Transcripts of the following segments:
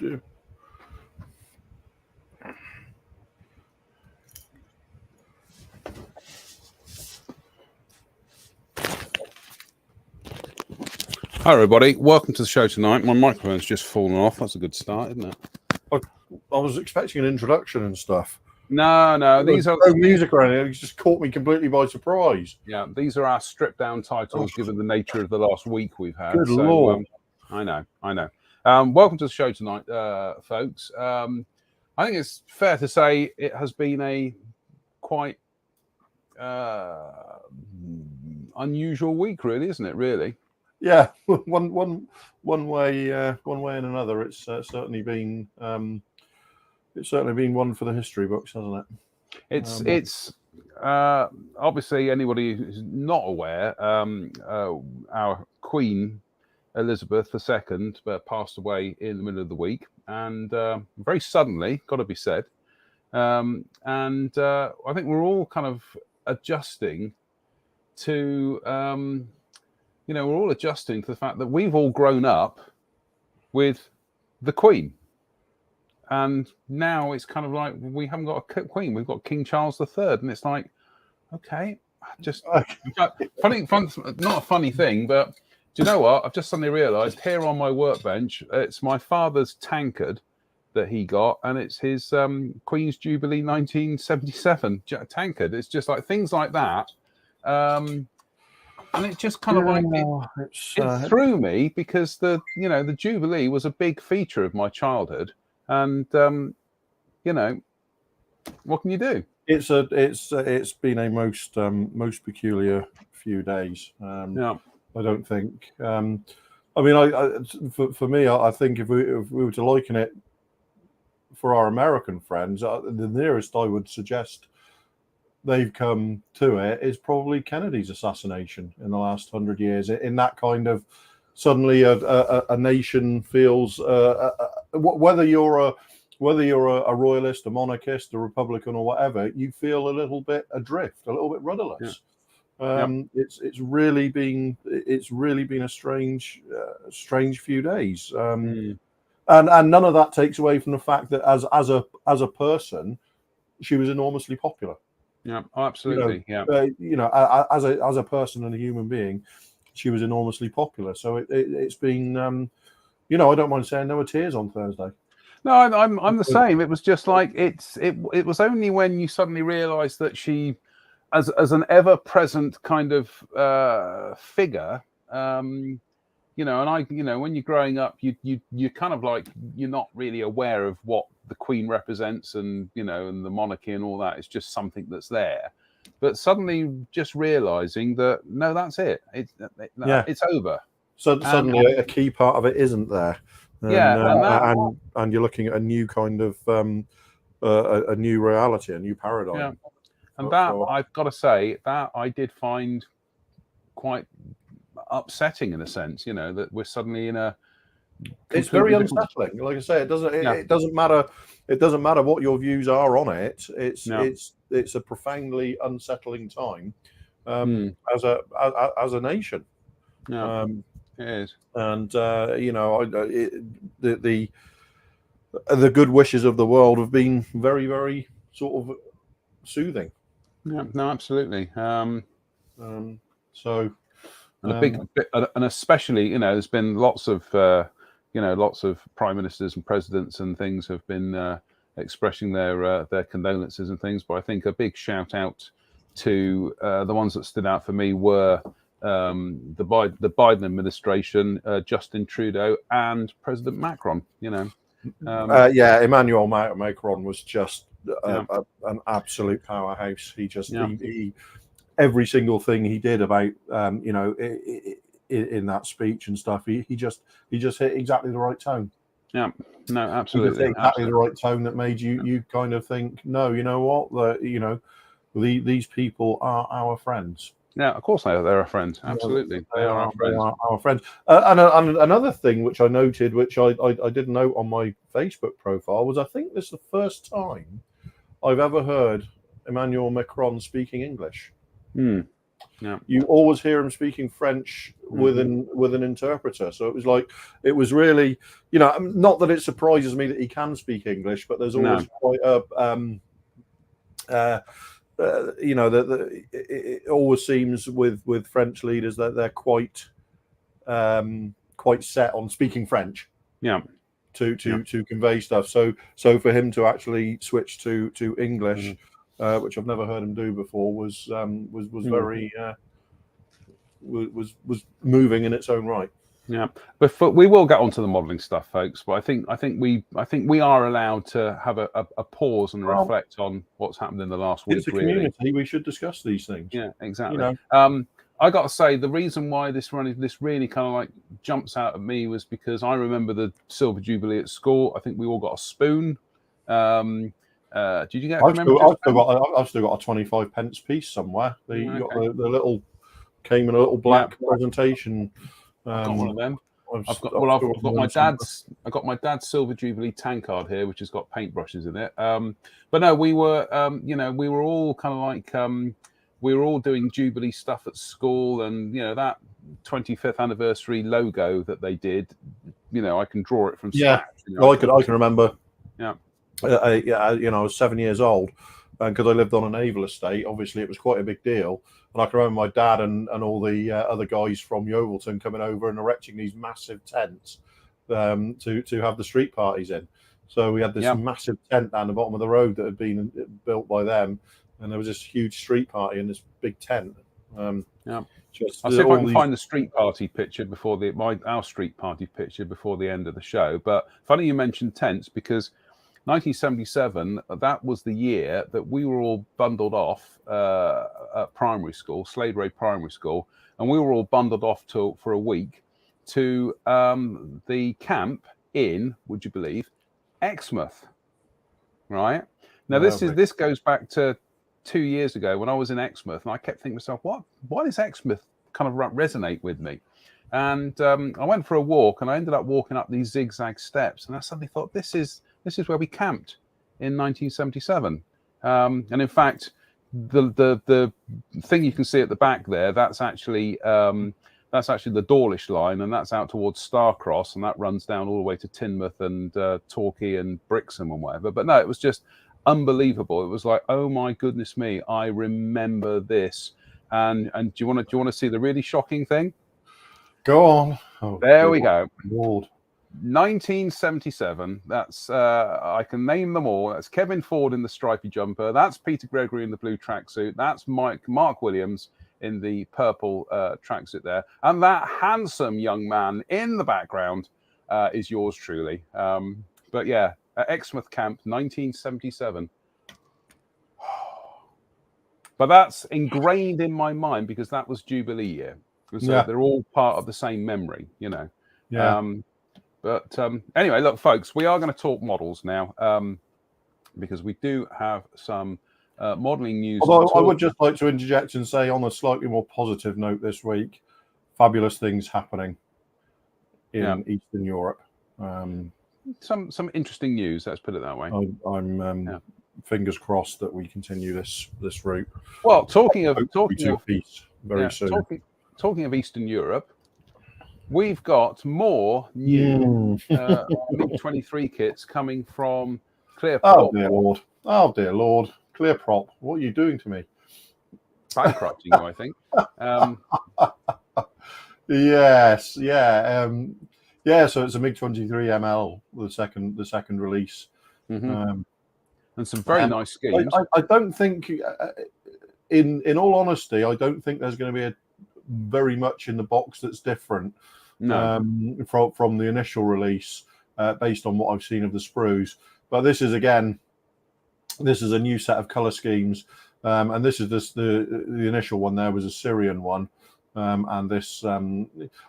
Hi everybody, welcome to the show tonight. My microphone's just fallen off. That's a good start, isn't it? I was expecting an introduction and stuff. No, these are no music around it. It just caught me completely by surprise. Yeah, these are our stripped down titles given the nature of the last week we've had. Good Lord. I know. Welcome to the show tonight, folks. I think it's fair to say it has been a quite unusual week, really, isn't it? Really. Yeah, one way and another. It's certainly been one for the history books, hasn't it? It's obviously anybody who's not aware, our Queen Elizabeth II passed away in the middle of the week, and very suddenly, got to be said. And I think we're all kind of adjusting to. We're all adjusting to the fact that we've all grown up with the Queen. And now it's kind of like we haven't got a Queen, we've got King Charles III. And it's like, okay, just funny, not a funny thing, but do you know what? I've just suddenly realised here on my workbench, it's my father's tankard that he got, and it's his Queen's Jubilee 1977 tankard. It's just like things like that. And it just kind of like it threw me because the Jubilee was a big feature of my childhood, and what can you do? It's been a most peculiar few days. Yeah, I don't think. For me, I think if we were to liken it for our American friends, the nearest I would suggest they've come to it is probably Kennedy's assassination in the last 100 years. In that kind of suddenly a nation feels whether you're a royalist, a monarchist, a Republican, or whatever, you feel a little bit adrift, a little bit rudderless. Yeah. It's really been a strange few days, and none of that takes away from the fact that as a person, she was enormously popular. Yeah, absolutely. As a person and a human being, she was enormously popular. So it's been, I don't mind saying there were tears on Thursday. No, I'm the same. It was just like it was only when you suddenly realised that she, as an ever-present kind of figure, and when you're growing up, you kind of like you're not really aware of what the Queen represents, and and the monarchy and all that. It's just something that's there. But suddenly, just realizing that no, that's it. It's over. So suddenly, a key part of it isn't there. And you're looking at a new kind of a new reality, a new paradigm. Yeah. And I've got to say that I did find quite upsetting in a sense, that we're suddenly in a. It's very unsettling. Like I say, it doesn't matter. It doesn't matter what your views are on it. It's a profoundly unsettling time as a nation. Yeah, it is. And the good wishes of the world have been very, very sort of soothing. Yeah, no, absolutely. And especially, there's been lots of prime ministers and presidents and things have been expressing their condolences and things. But I think a big shout out to the ones that stood out for me were the Biden administration, Justin Trudeau, and President Macron. Emmanuel Macron was just an absolute powerhouse. He every single thing he did about in that speech and stuff, he just hit exactly the right tone. Yeah, no, absolutely, exactly the right tone that made you kind of think, no, you know what, these people are our friends. Yeah, of course they're our friends. Absolutely, they are our friends. They are our friends. And another thing which I noted, which I did note on my Facebook profile, was I think this is the first time I've ever heard Emmanuel Macron speaking English. Yeah. you always hear him speaking French with an interpreter. So it was like, it was really, not that it surprises me that he can speak English, but there's always quite a it always seems with French leaders that they're quite set on speaking French. Yeah. To convey stuff. So for him to actually switch to English, which I've never heard him do before, was very was moving in its own right. Yeah, but we will get onto the modelling stuff, folks. But I think we are allowed to have a pause and reflect on what's happened in the last week. It's a community. Really. We should discuss these things. Yeah, exactly. I got to say, the reason why this really kind of like jumps out at me was because I remember the Silver Jubilee at school. I think we all got a spoon. Did you get? I've still got a 25p piece somewhere. You got the little, came in a little black presentation. I've got one of them. I've got my dad's. I got my dad's Silver Jubilee tankard here, which has got paintbrushes in it. But no, we were, we were all kind of like, we were all doing Jubilee stuff at school, and that 25th anniversary logo that they did. I can draw it from scratch. I can remember. Yeah. I was 7 years old, and because I lived on a naval estate, obviously it was quite a big deal. And I can remember my dad and all the other guys from Yeovilton coming over and erecting these massive tents to have the street parties in. So we had this massive tent down the bottom of the road that had been built by them, and there was this huge street party in this big tent. I'll see if I can find the street party picture before our street party picture before the end of the show. But funny you mentioned tents, because 1977, that was the year that we were all bundled off at primary school, Slade Ray Primary School, and we were all bundled off for a week to the camp in, would you believe, Exmouth. Right now, this goes back to 2 years ago when I was in Exmouth, and I kept thinking to myself, why does Exmouth kind of resonate with me? And I went for a walk, and I ended up walking up these zigzag steps, and I suddenly thought, this is where we camped in 1977. And in fact, the thing you can see at the back there, that's actually the Dawlish line, and that's out towards Starcross, and that runs down all the way to Teignmouth and Torquay and Brixham and whatever. But no, it was just unbelievable. It was like, oh my goodness me, I remember this. And do you want to see the really shocking thing? Go on. Oh, there we go. Lord. 1977. That's I can name them all. That's Kevin Ford in the stripy jumper. That's Peter Gregory in the blue tracksuit. That's Mark Williams in the purple tracksuit there. And that handsome young man in the background is yours truly. But yeah, at Exmouth Camp, 1977. But that's ingrained in my mind because that was Jubilee year. So they're all part of the same memory, Yeah. But anyway, look, folks, we are going to talk models now because we do have some modelling news. Although I would just like to interject and say, on a slightly more positive note this week, fabulous things happening in Eastern Europe. Some interesting news, let's put it that way. I'm fingers crossed that we continue this route. Well, talking of peace very soon. Talking of Eastern Europe, we've got more new MiG-23 kits coming from Clear Prop. Oh dear Lord! Clear Prop, what are you doing to me? Bankrupting you, I think. Yes, yeah. So it's a MiG-23 ML, the second release, and some very nice schemes. I don't think, in all honesty, I don't think there's going to be very much in the box that's different from the initial release, based on what I've seen of the sprues. But this is a new set of color schemes, and this is the initial one. There was a Syrian one. And this, I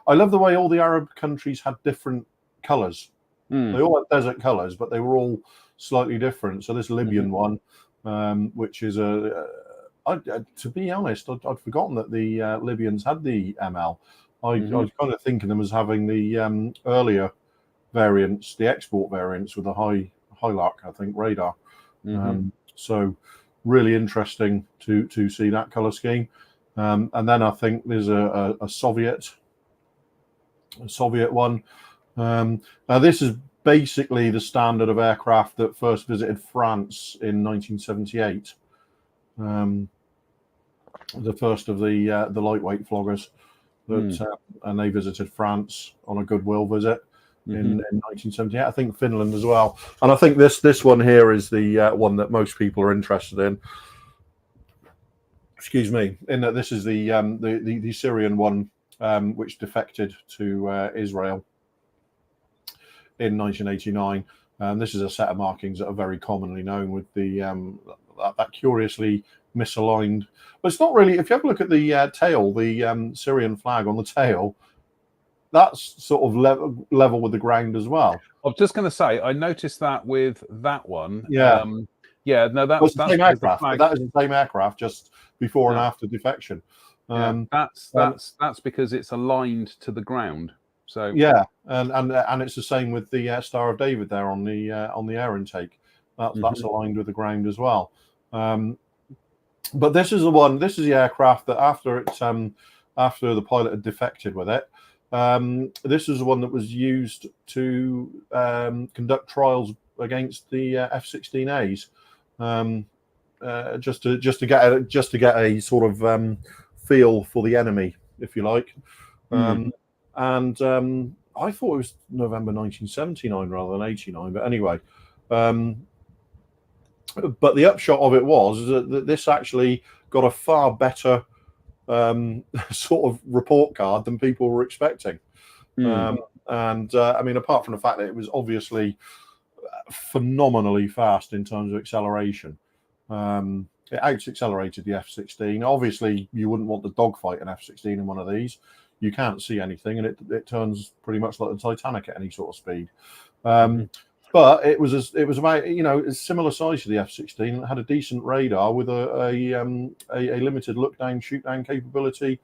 love the way all the Arab countries had different colors. They all had desert colors, but they were all slightly different. So this Libyan one, which is to be honest, I'd forgotten that the Libyans had the ML. I was kind of thinking them as having the earlier variants, the export variants with a Hylark, I think, radar. So really interesting to see that color scheme. And then I think there's a Soviet one. Now this is basically the standard of aircraft that first visited France in 1978. The first of the lightweight floggers that, and they visited France on a goodwill visit in 1978. I think Finland as well. And I think this one here is the one that most people are interested in. Excuse me. In that this is the Syrian one, which defected to Israel in 1989. This is a set of markings that are very commonly known with the that curiously misaligned. But it's not really. If you have a look at the tail, the Syrian flag on the tail, that's sort of level with the ground as well. I was just going to say, I noticed that with that one. Yeah. Yeah, no, that's the same aircraft. That is the same aircraft, just before and after defection. That's because it's aligned to the ground. So yeah, and it's the same with the Star of David there on the air intake. That's aligned with the ground as well. But this is the one. This is the aircraft that after the pilot had defected with it. This is the one that was used to conduct trials against the F-16As, just to get a sort of feel for the enemy, if you like. And I thought it was November 1979 rather than 89. But anyway, but the upshot of it was that this actually got a far better sort of report card than people were expecting. I mean, apart from the fact that it was obviously phenomenally fast in terms of acceleration, it out-accelerated the F-16. Obviously, you wouldn't want to dogfight an F-16 in one of these. You can't see anything, and it turns pretty much like the Titanic at any sort of speed. But it was about, you know, a similar size to the F-16. It had a decent radar with a limited look down, shoot down capability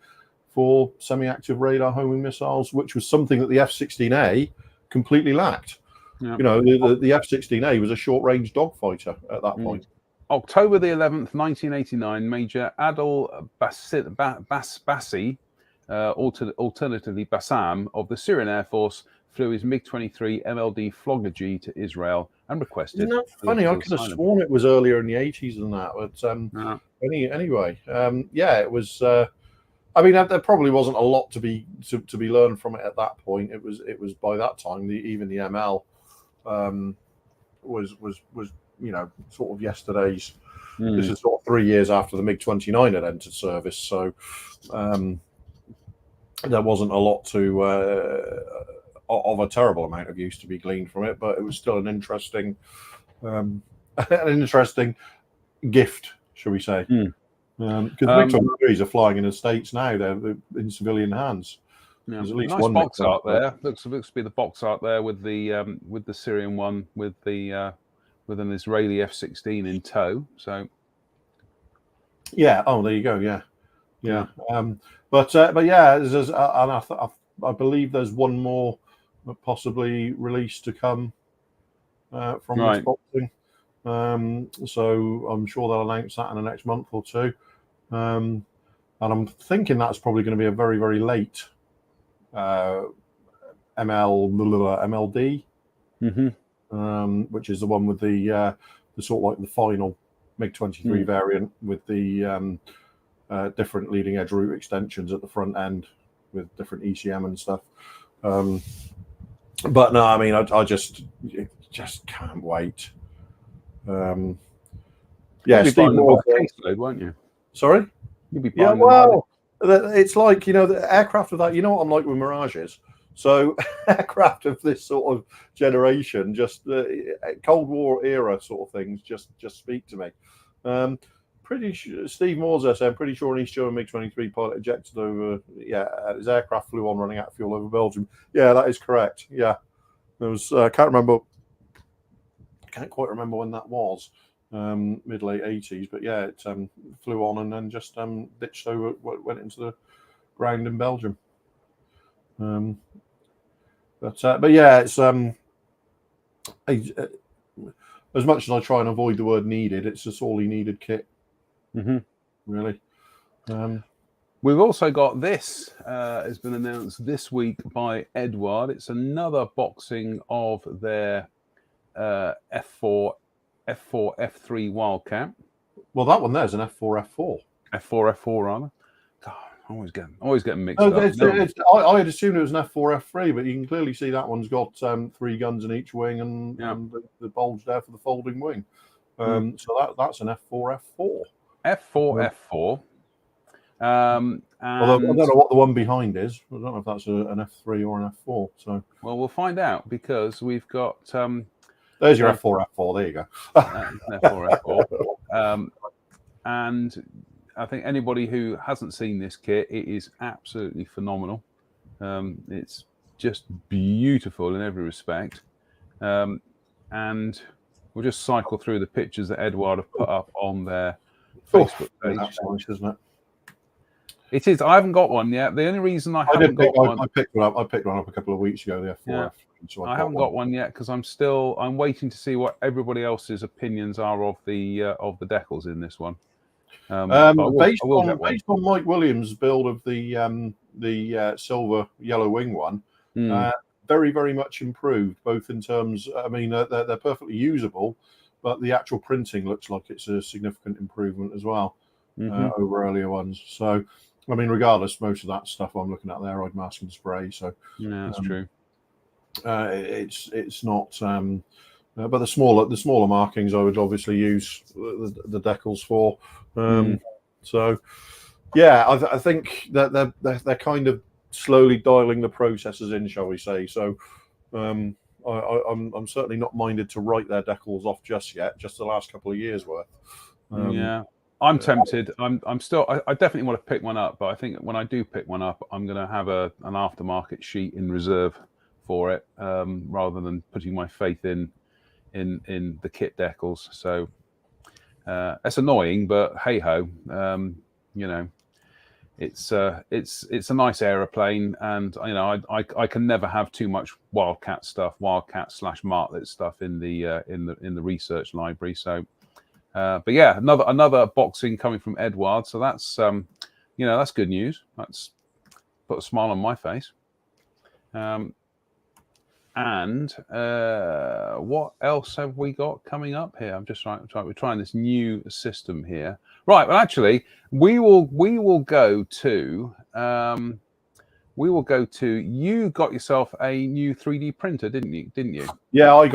for semi-active radar homing missiles, which was something that the F-16A completely lacked. Yeah. You know, the F-16A was a short-range dogfighter at that point. October the 11th, 1989, Major Adil Bassi, alternatively Bassam, of the Syrian Air Force, flew his MiG-23 MLD Flogger G to Israel and requested. Isn't that funny? I could have sworn it was earlier in the 80s than that. But anyway, yeah, it was. I mean, there probably wasn't a lot to be learned from it at that point. It was by that time even the ML was you know, sort of yesterday's. This is sort of 3 years after the MiG-29 had entered service, so there wasn't a lot of a terrible amount of use to be gleaned from it, but it was still an interesting gift, shall we say? Because MiG-23s are flying in the States now; they're in civilian hands. Yeah. There's at least nice one box art there. Looks to be the box art there with the Syrian one with an Israeli F-16 in tow. So yeah. Oh, there you go. Yeah. But yeah, and I believe there's one more possibly released to come from this boxing. So I'm sure they'll announce that in the next month or two. And I'm thinking that's probably going to be a very, very late MLD, which is the one with the sort of like the final MiG-23 variant with the different leading edge root extensions at the front end with different ECM and stuff. But no, I mean, I just can't wait. Yeah, Steve Moore, caseload, won't you? Sorry? You'll be buying it's like, you know, the aircraft of that, you know what I'm like with Mirages. So aircraft of this sort of generation, just Cold War era sort of things, just speak to me. Pretty sure Steve Moore's there saying, pretty sure an East German MiG-23 pilot ejected over, his aircraft flew on running out of fuel over Belgium. Yeah, that is correct. Yeah, there was I can't quite remember when that was, mid late 80s, but yeah, it flew on and then just ditched over, went into the ground in Belgium. But yeah, it's as much as I try and avoid the word needed, it's a sorely needed kit. Really. We've also got this, has been announced this week by Edward. It's another boxing of their F4, F3 Wildcat. Well, that one there's an F4, F4. F4 rather. God, always getting mixed up. I had assumed it was an F4, F3, but you can clearly see that one's got 3 guns in each wing and the bulge there for the folding wing. So that's an F4, F4. F4, F4. Although I don't know what the one behind is. I don't know if that's an F3 or an F4. So we'll find out, because we've got. There's your F4, F4. There you go. F4, F4. And I think anybody who hasn't seen this kit, it is absolutely phenomenal. It's just beautiful in every respect. And we'll just cycle through the pictures that Edward have put up on their Facebook page. That's nice, isn't it? It is. I haven't got one yet. The only reason I haven't got one, I picked one up. I picked one up a couple of weeks ago. The F4. Yeah. So I haven't got one yet because I'm waiting to see what everybody else's opinions are of the decals in this one. Based on Mike Williams' build of the silver yellow wing one, very, very much improved. Both in terms, I mean, they're perfectly usable, but the actual printing looks like it's a significant improvement as well over earlier ones. So, I mean, regardless, most of that stuff I'm looking at there, I'd mask and spray. So yeah, that's true. It's not, but the smaller markings I would obviously use the decals for. So, yeah, I think that they're kind of slowly dialing the processes in, shall we say? So, I'm certainly not minded to write their decals off just yet. Just the last couple of years worth. Yeah. I'm tempted. I'm still. I definitely want to pick one up, but I think when I do pick one up, I'm going to have an aftermarket sheet in reserve for it, rather than putting my faith in the kit decals. So that's annoying, but hey ho, you know, it's a nice aeroplane, and you know, I can never have too much Wildcat Martlet stuff in the research library. So. But yeah, another boxing coming from Edward, so that's you know, that's good news. That's put a smile on my face. And what else have we got coming up here? I'm just we're trying this new system here. Right, well, actually, we will go to you got yourself a new 3D printer, didn't you? Yeah, I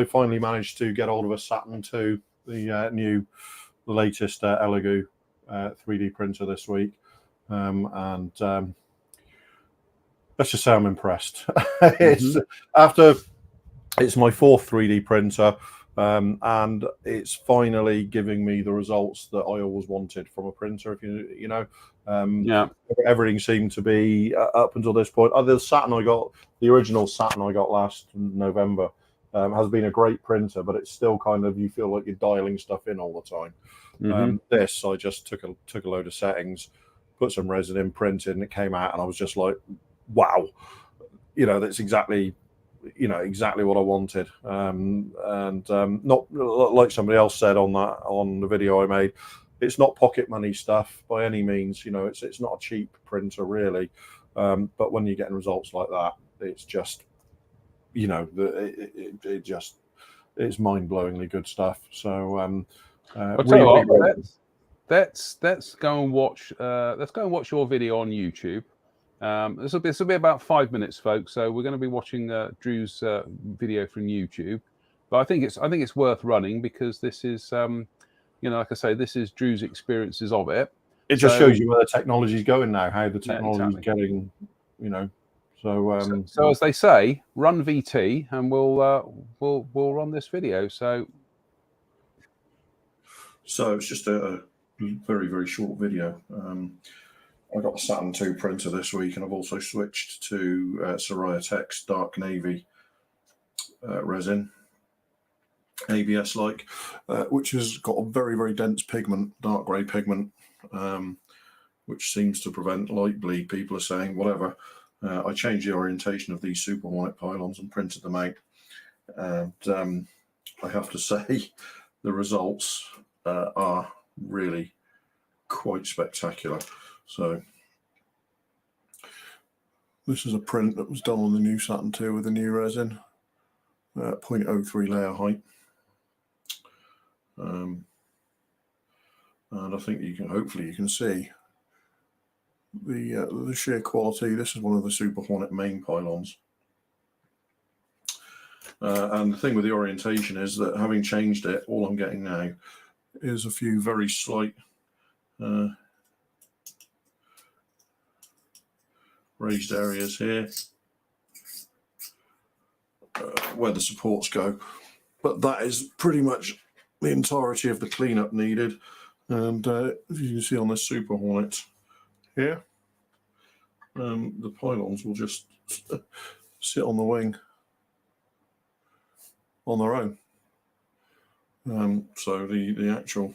finally managed to get hold of a Saturn II. The latest Elegoo 3D printer this week, and let's just say I'm impressed. It's my 4th 3D printer, and it's finally giving me the results that I always wanted from a printer. If you know, everything seemed to be up until this point. The original Saturn I got last November. Has been a great printer, but it's still kind of, you feel like you're dialing stuff in all the time. This, I just took a load of settings, put some resin in, printed, and it came out, and I was just like, wow, you know, that's exactly what I wanted. Not like somebody else said on the video I made, it's not pocket money stuff by any means. You know, it's not a cheap printer really, but when you're getting results like that, it's just, you know, it's mind-blowingly good stuff. So let's go and watch your video on YouTube. This will be about 5 minutes, folks. So we're going to be watching Drew's video from YouTube. But I think it's worth running, because this is you know, like I say, this is Drew's experiences of it. It just shows you where the technology's going now, how the technology's getting, you know. So as they say, run VT, and we'll run this video. So it's just a very, very short video. I got a Saturn II printer this week, and I've also switched to Soraya Tech's Dark Navy resin, ABS like, which has got a very, very dense pigment, dark grey pigment, which seems to prevent light bleed. People are saying, whatever. I changed the orientation of these super white pylons and printed them out, and I have to say the results are really quite spectacular. So this is a print that was done on the new Saturn II with the new resin, 0.03 layer height. And I think you can, hopefully you can see the sheer quality. This is one of the Super Hornet main pylons. And the thing with the orientation is that having changed it, all I'm getting now is a few very slight raised areas here where the supports go. But that is pretty much the entirety of the cleanup needed. And as you can see on this Super Hornet here, the pylons will just sit on the wing on their own. So the actual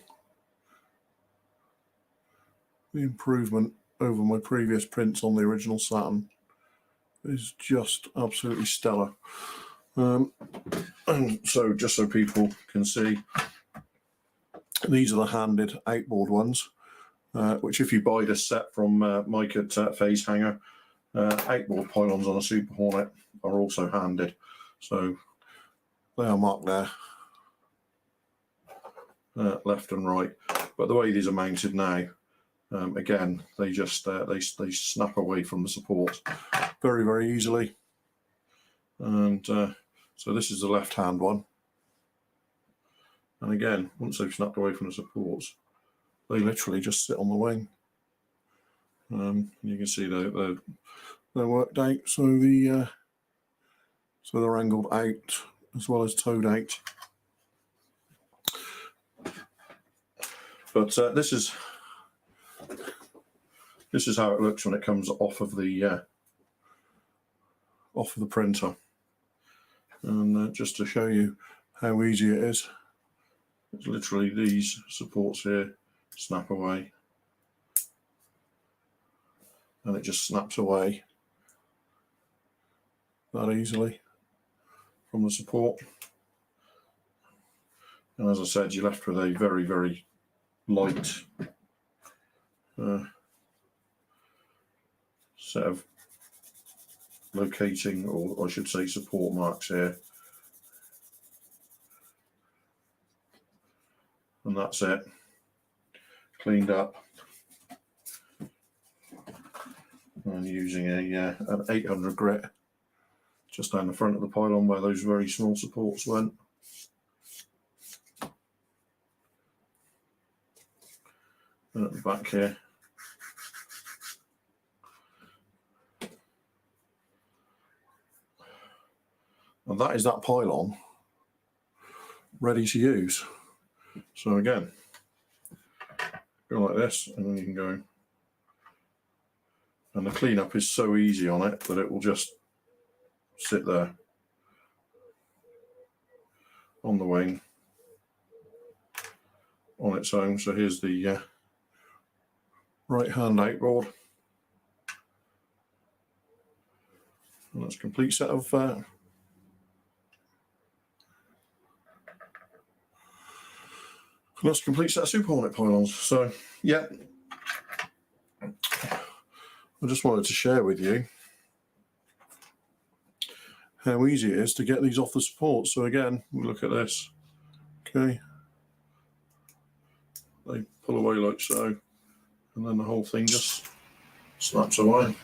improvement over my previous prints on the original Saturn is just absolutely stellar. And so just so people can see, these are the handed outboard ones, which if you buy this set from Mike at Phase Hanger, outboard pylons on a Super Hornet are also handed. So they are marked there, left and right. But the way these are mounted now, again, they just they snap away from the support very, very easily. And so this is the left hand one. And again, once they've snapped away from the supports, they literally just sit on the wing. You can see they're worked out, so they're angled out as well as towed out. But this is how it looks when it comes off of the printer. And just to show you how easy it is, it's literally these supports here snap away, and it just snaps away that easily from the support. And as I said, you're left with a very, very light set of locating, or I should say support marks here. And that's it, cleaned up. And using an 800 grit just down the front of the pylon where those very small supports went. And at the back here. And that is that pylon ready to use. So again, go like this, and then you can go. And the cleanup is so easy on it that it will just sit there on the wing on its own. So here's the right hand outboard. And that's a complete set of Super Hornet pylons. So yeah, I just wanted to share with you how easy it is to get these off the support. So again, we look at this. Okay, they pull away like so, and then the whole thing just snaps away.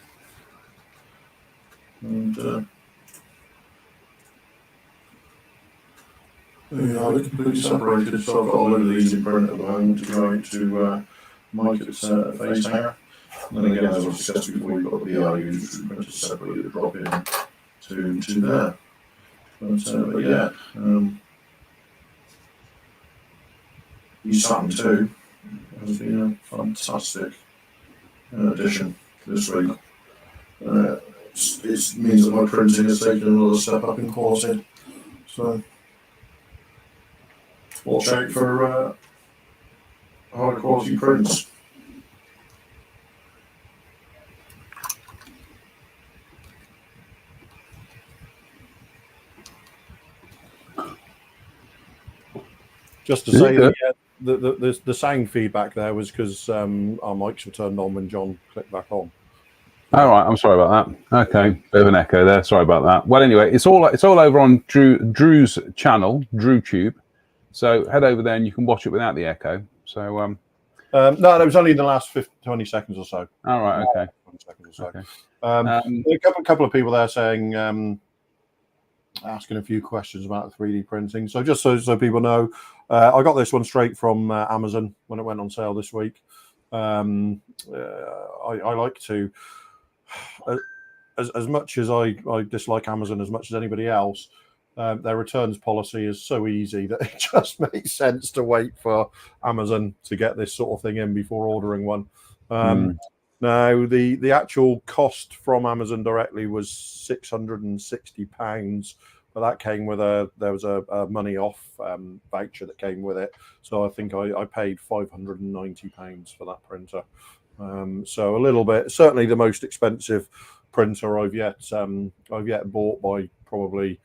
And there you are, they're completely separated. So I've got a load of these in print at the moment to go out to Mike at Phase Hanger. And then again, as I've discussed before, you've got the BRUs, which we printed separately that drop in to there. But yeah, the Saturn II has been a fantastic addition this week. It means that my printing has taken another step up in quality. So watch out for high quality prints. Just to say that the sound feedback there was because our mics were turned on when John clicked back on. All right, I'm sorry about that. Okay, bit of an echo there. Sorry about that. Well, anyway, it's all over on Drew's channel, DrewTube. So head over there and you can watch it without the echo. So no, that was only in the last 20 seconds or so. All right, okay. 20 seconds or so. Okay. A couple of people there saying, asking a few questions about 3D printing. So just so people know, I got this one straight from Amazon when it went on sale this week. I like to, as much as I dislike Amazon as much as anybody else, their returns policy is so easy that it just makes sense to wait for Amazon to get this sort of thing in before ordering one. Now, the actual cost from Amazon directly was £660, but that came with there was a money off voucher that came with it. So I think I paid £590 for that printer. So a little bit, certainly the most expensive printer I've yet bought by probably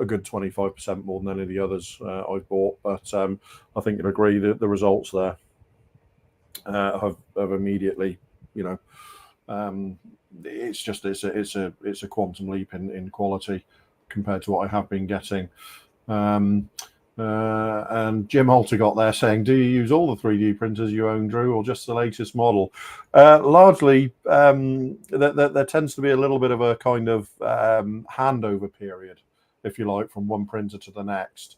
a good 25% more than any of the others I've bought. But I think you'd agree that the results there have immediately, it's a quantum leap in quality compared to what I have been getting. And Jim Alter got there saying, do you use all the 3D printers you own, Drew, or just the latest model? Largely, there tends to be a little bit of a kind of handover period, if you like, from one printer to the next.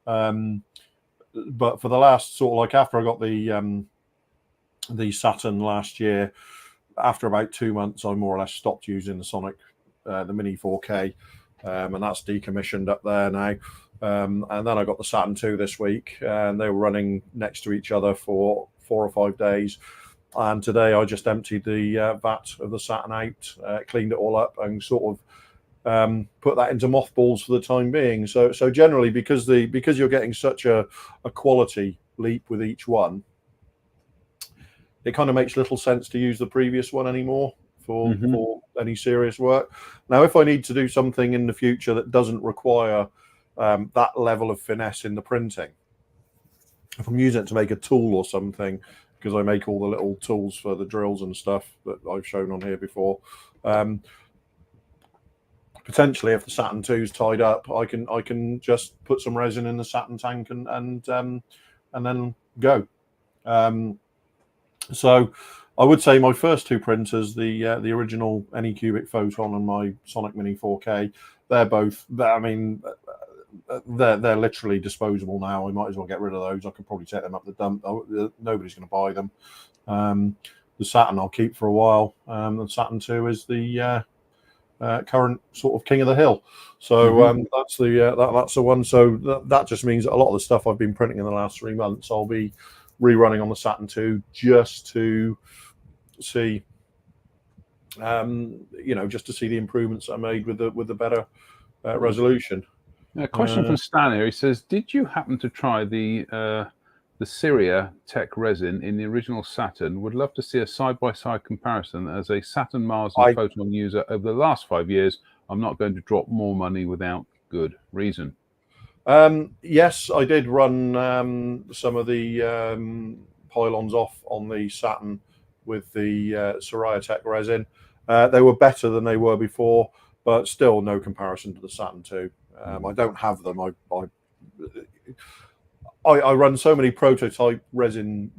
But for the last sort of like after I got the Saturn last year, after about 2 months, I more or less stopped using the Sonic, the Mini 4K, and that's decommissioned up there now. And then I got the Saturn II this week, and they were running next to each other for 4 or 5 days. And today I just emptied the vat of the Saturn out, cleaned it all up, and sort of put that into mothballs for the time being. So generally, because you're getting such a quality leap with each one, it kind of makes little sense to use the previous one anymore for any serious work. Now, if I need to do something in the future that doesn't require that level of finesse in the printing, if I'm using it to make a tool or something, because I make all the little tools for the drills and stuff that I've shown on here before, potentially if the Saturn II is tied up, I can just put some resin in the Saturn tank and then go. So I would say my first 2 printers, the original Anycubic Photon and my Sonic Mini 4K, they're both, I mean, they're literally disposable now. I might as well get rid of those. I could probably take them up the dump. Nobody's going to buy them. The Saturn I'll keep for a while. The Saturn II is the current sort of king of the hill. So that's the one. So that just means that a lot of the stuff I've been printing in the last 3 months, I'll be rerunning on the Saturn II just to see, just to see the improvements I made with the better resolution. A question from Stan here. He says, "Did you happen to try the Syria Tech resin in the original Saturn? Would love to see a side-by-side comparison. As a Saturn, Mars, and Photon user over the last 5 years, I'm not going to drop more money without good reason." Yes, I did run some of the pylons off on the Saturn with the Syria Tech resin. They were better than they were before, but still no comparison to the Saturn II. I don't have them. I run so many prototype resin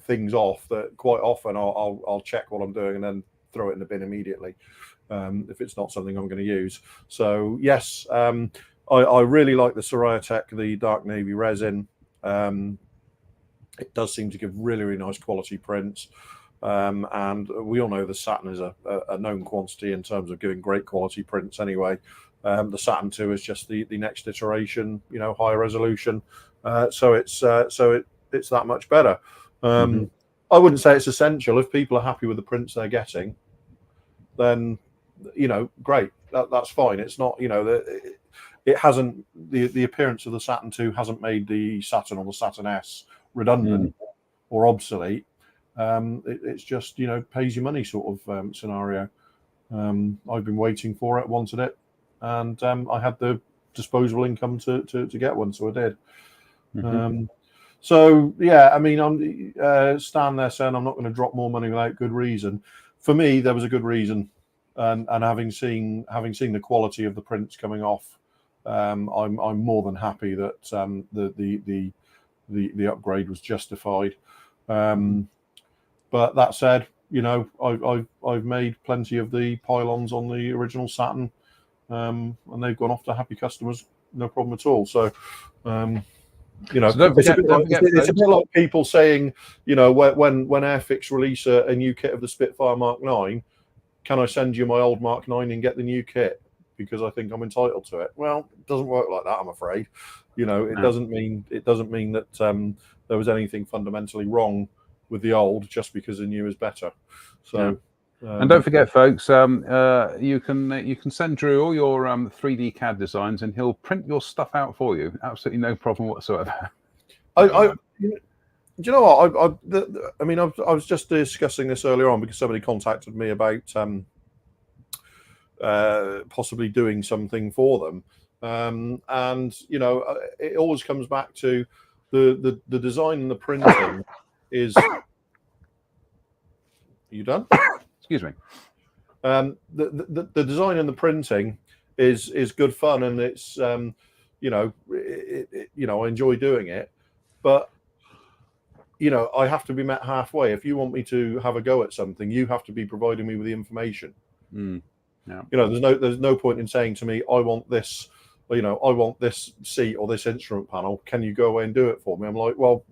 things off that quite often I'll check what I'm doing and then throw it in the bin immediately if it's not something I'm going to use. So yes, I really like the Syria Tech, the dark navy resin. It does seem to give really, really nice quality prints. And we all know the Saturn is a known quantity in terms of giving great quality prints anyway. The Saturn II is just the next iteration, higher resolution. So it's that much better. I wouldn't say it's essential. If people are happy with the prints they're getting, then great. That's fine. It's not, it hasn't, the appearance of the Saturn II hasn't made the Saturn or the Saturn S redundant or obsolete. It's just, pays you money sort of scenario. I've been waiting for it, wanted it, and I had the disposable income to get one, so I did. So yeah, I mean, I'm Stan there saying I'm not going to drop more money without good reason. For me, there was a good reason, and having seen the quality of the prints coming off, I'm more than happy that the upgrade was justified. But that said, you know, I've made plenty of the pylons on the original Saturn, and they've gone off to happy customers, no problem at all. So, you know, So don't forget, it's a bit like people saying, you know, when Airfix release a new kit of the Spitfire Mark 9, can I send you my old Mark 9 and get the new kit because I think I'm entitled to it? Well, it doesn't work like that, I'm afraid. You know, it doesn't mean that there was anything fundamentally wrong with the old just because the new is better. So, and don't forget, folks, you can send Drew all your 3D CAD designs, and he'll print your stuff out for you. Absolutely no problem whatsoever. Do you know what? I mean, I was just discussing this earlier on because somebody contacted me about possibly doing something for them, and you know, it always comes back to the design and the printing is. Are you done? Excuse me. The design and the printing is good fun, and it's you know, I enjoy doing it, but you know, I have to be met halfway. If you want me to have a go at something, you have to be providing me with the information. Yeah. You know, there's no point in saying to me, I want this, you know, I want this seat or this instrument panel. Can you go away and do it for me? I'm like, well,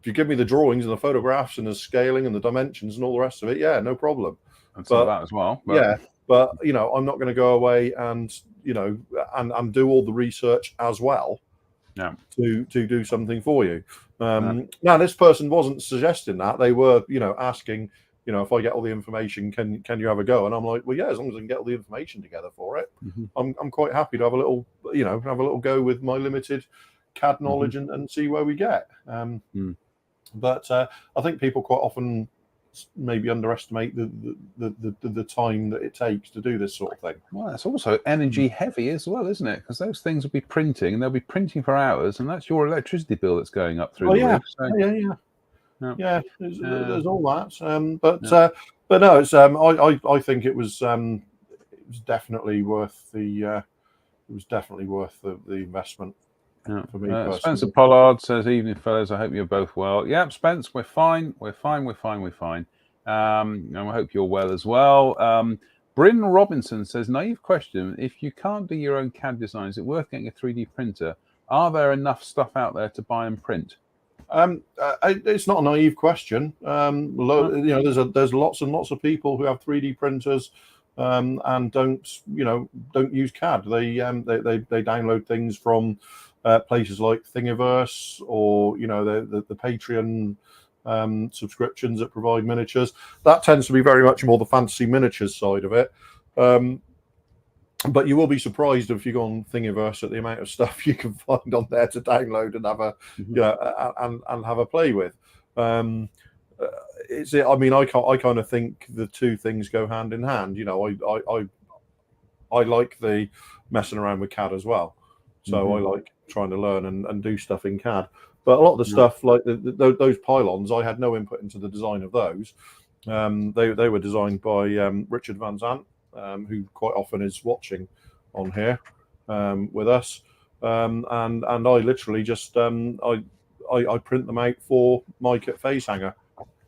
if you give me the drawings and the photographs and the scaling and the dimensions and all the rest of it, yeah, no problem. And some of that as well. But, yeah, but you know, I'm not going to go away and, you know, and do all the research as well. Yeah. To do something for you. Now, this person wasn't suggesting that. They were, you know, asking, you know, if I get all the information, can you have a go? And I'm like, well, yeah, as long as I can get all the information together for it, I'm quite happy to have a little, you know, have a little go with my limited CAD knowledge and see where we get. But I think people quite often maybe underestimate the time that it takes to do this sort of thing. Well, it's also energy heavy as well, isn't it? Because those things will be printing, and they'll be printing for hours, and that's your electricity bill that's going up through the roof. So, yeah. There's all that. But no, it's I think it was definitely worth the investment. Yeah. For me Spencer Pollard says, "Evening, fellas. I hope you're both well." Yep, Spence, we're fine. We're fine. And I hope you're well as well. Bryn Robinson says, "Naive question: if you can't do your own CAD design, is it worth getting a 3D printer? Are there enough stuff out there to buy and print?" It's not a naive question. You know, there's lots and lots of people who have 3D printers and don't use CAD. They download things from places like Thingiverse, or you know, the Patreon subscriptions that provide miniatures. That tends to be very much more the fantasy miniatures side of it. But you will be surprised if you go on Thingiverse at the amount of stuff you can find on there to download and have a and have a play with. I mean, I kind of think the two things go hand in hand. You know, I like the messing around with CAD as well, so I like trying to learn and do stuff in CAD. But a lot of the stuff, like those pylons, I had no input into the design of those. They were designed by Richard Van Zandt, who quite often is watching on here with us, and I literally just I print them out for Mike at Facehanger.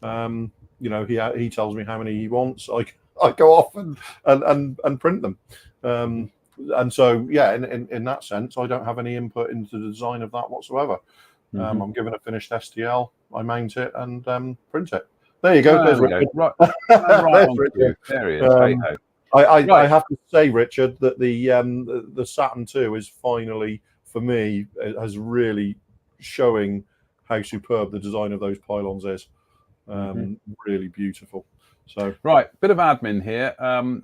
You know, he tells me how many he wants. I go off and print them. And so, yeah, in that sense, I don't have any input into the design of that whatsoever. I'm given a finished STL, I mount it and print it. There you go. There's Richard. Right on Richard. There he is. I have to say, Richard, that the Saturn II is finally, for me, has really showing how superb the design of those pylons is. Really beautiful. So right, bit of admin here.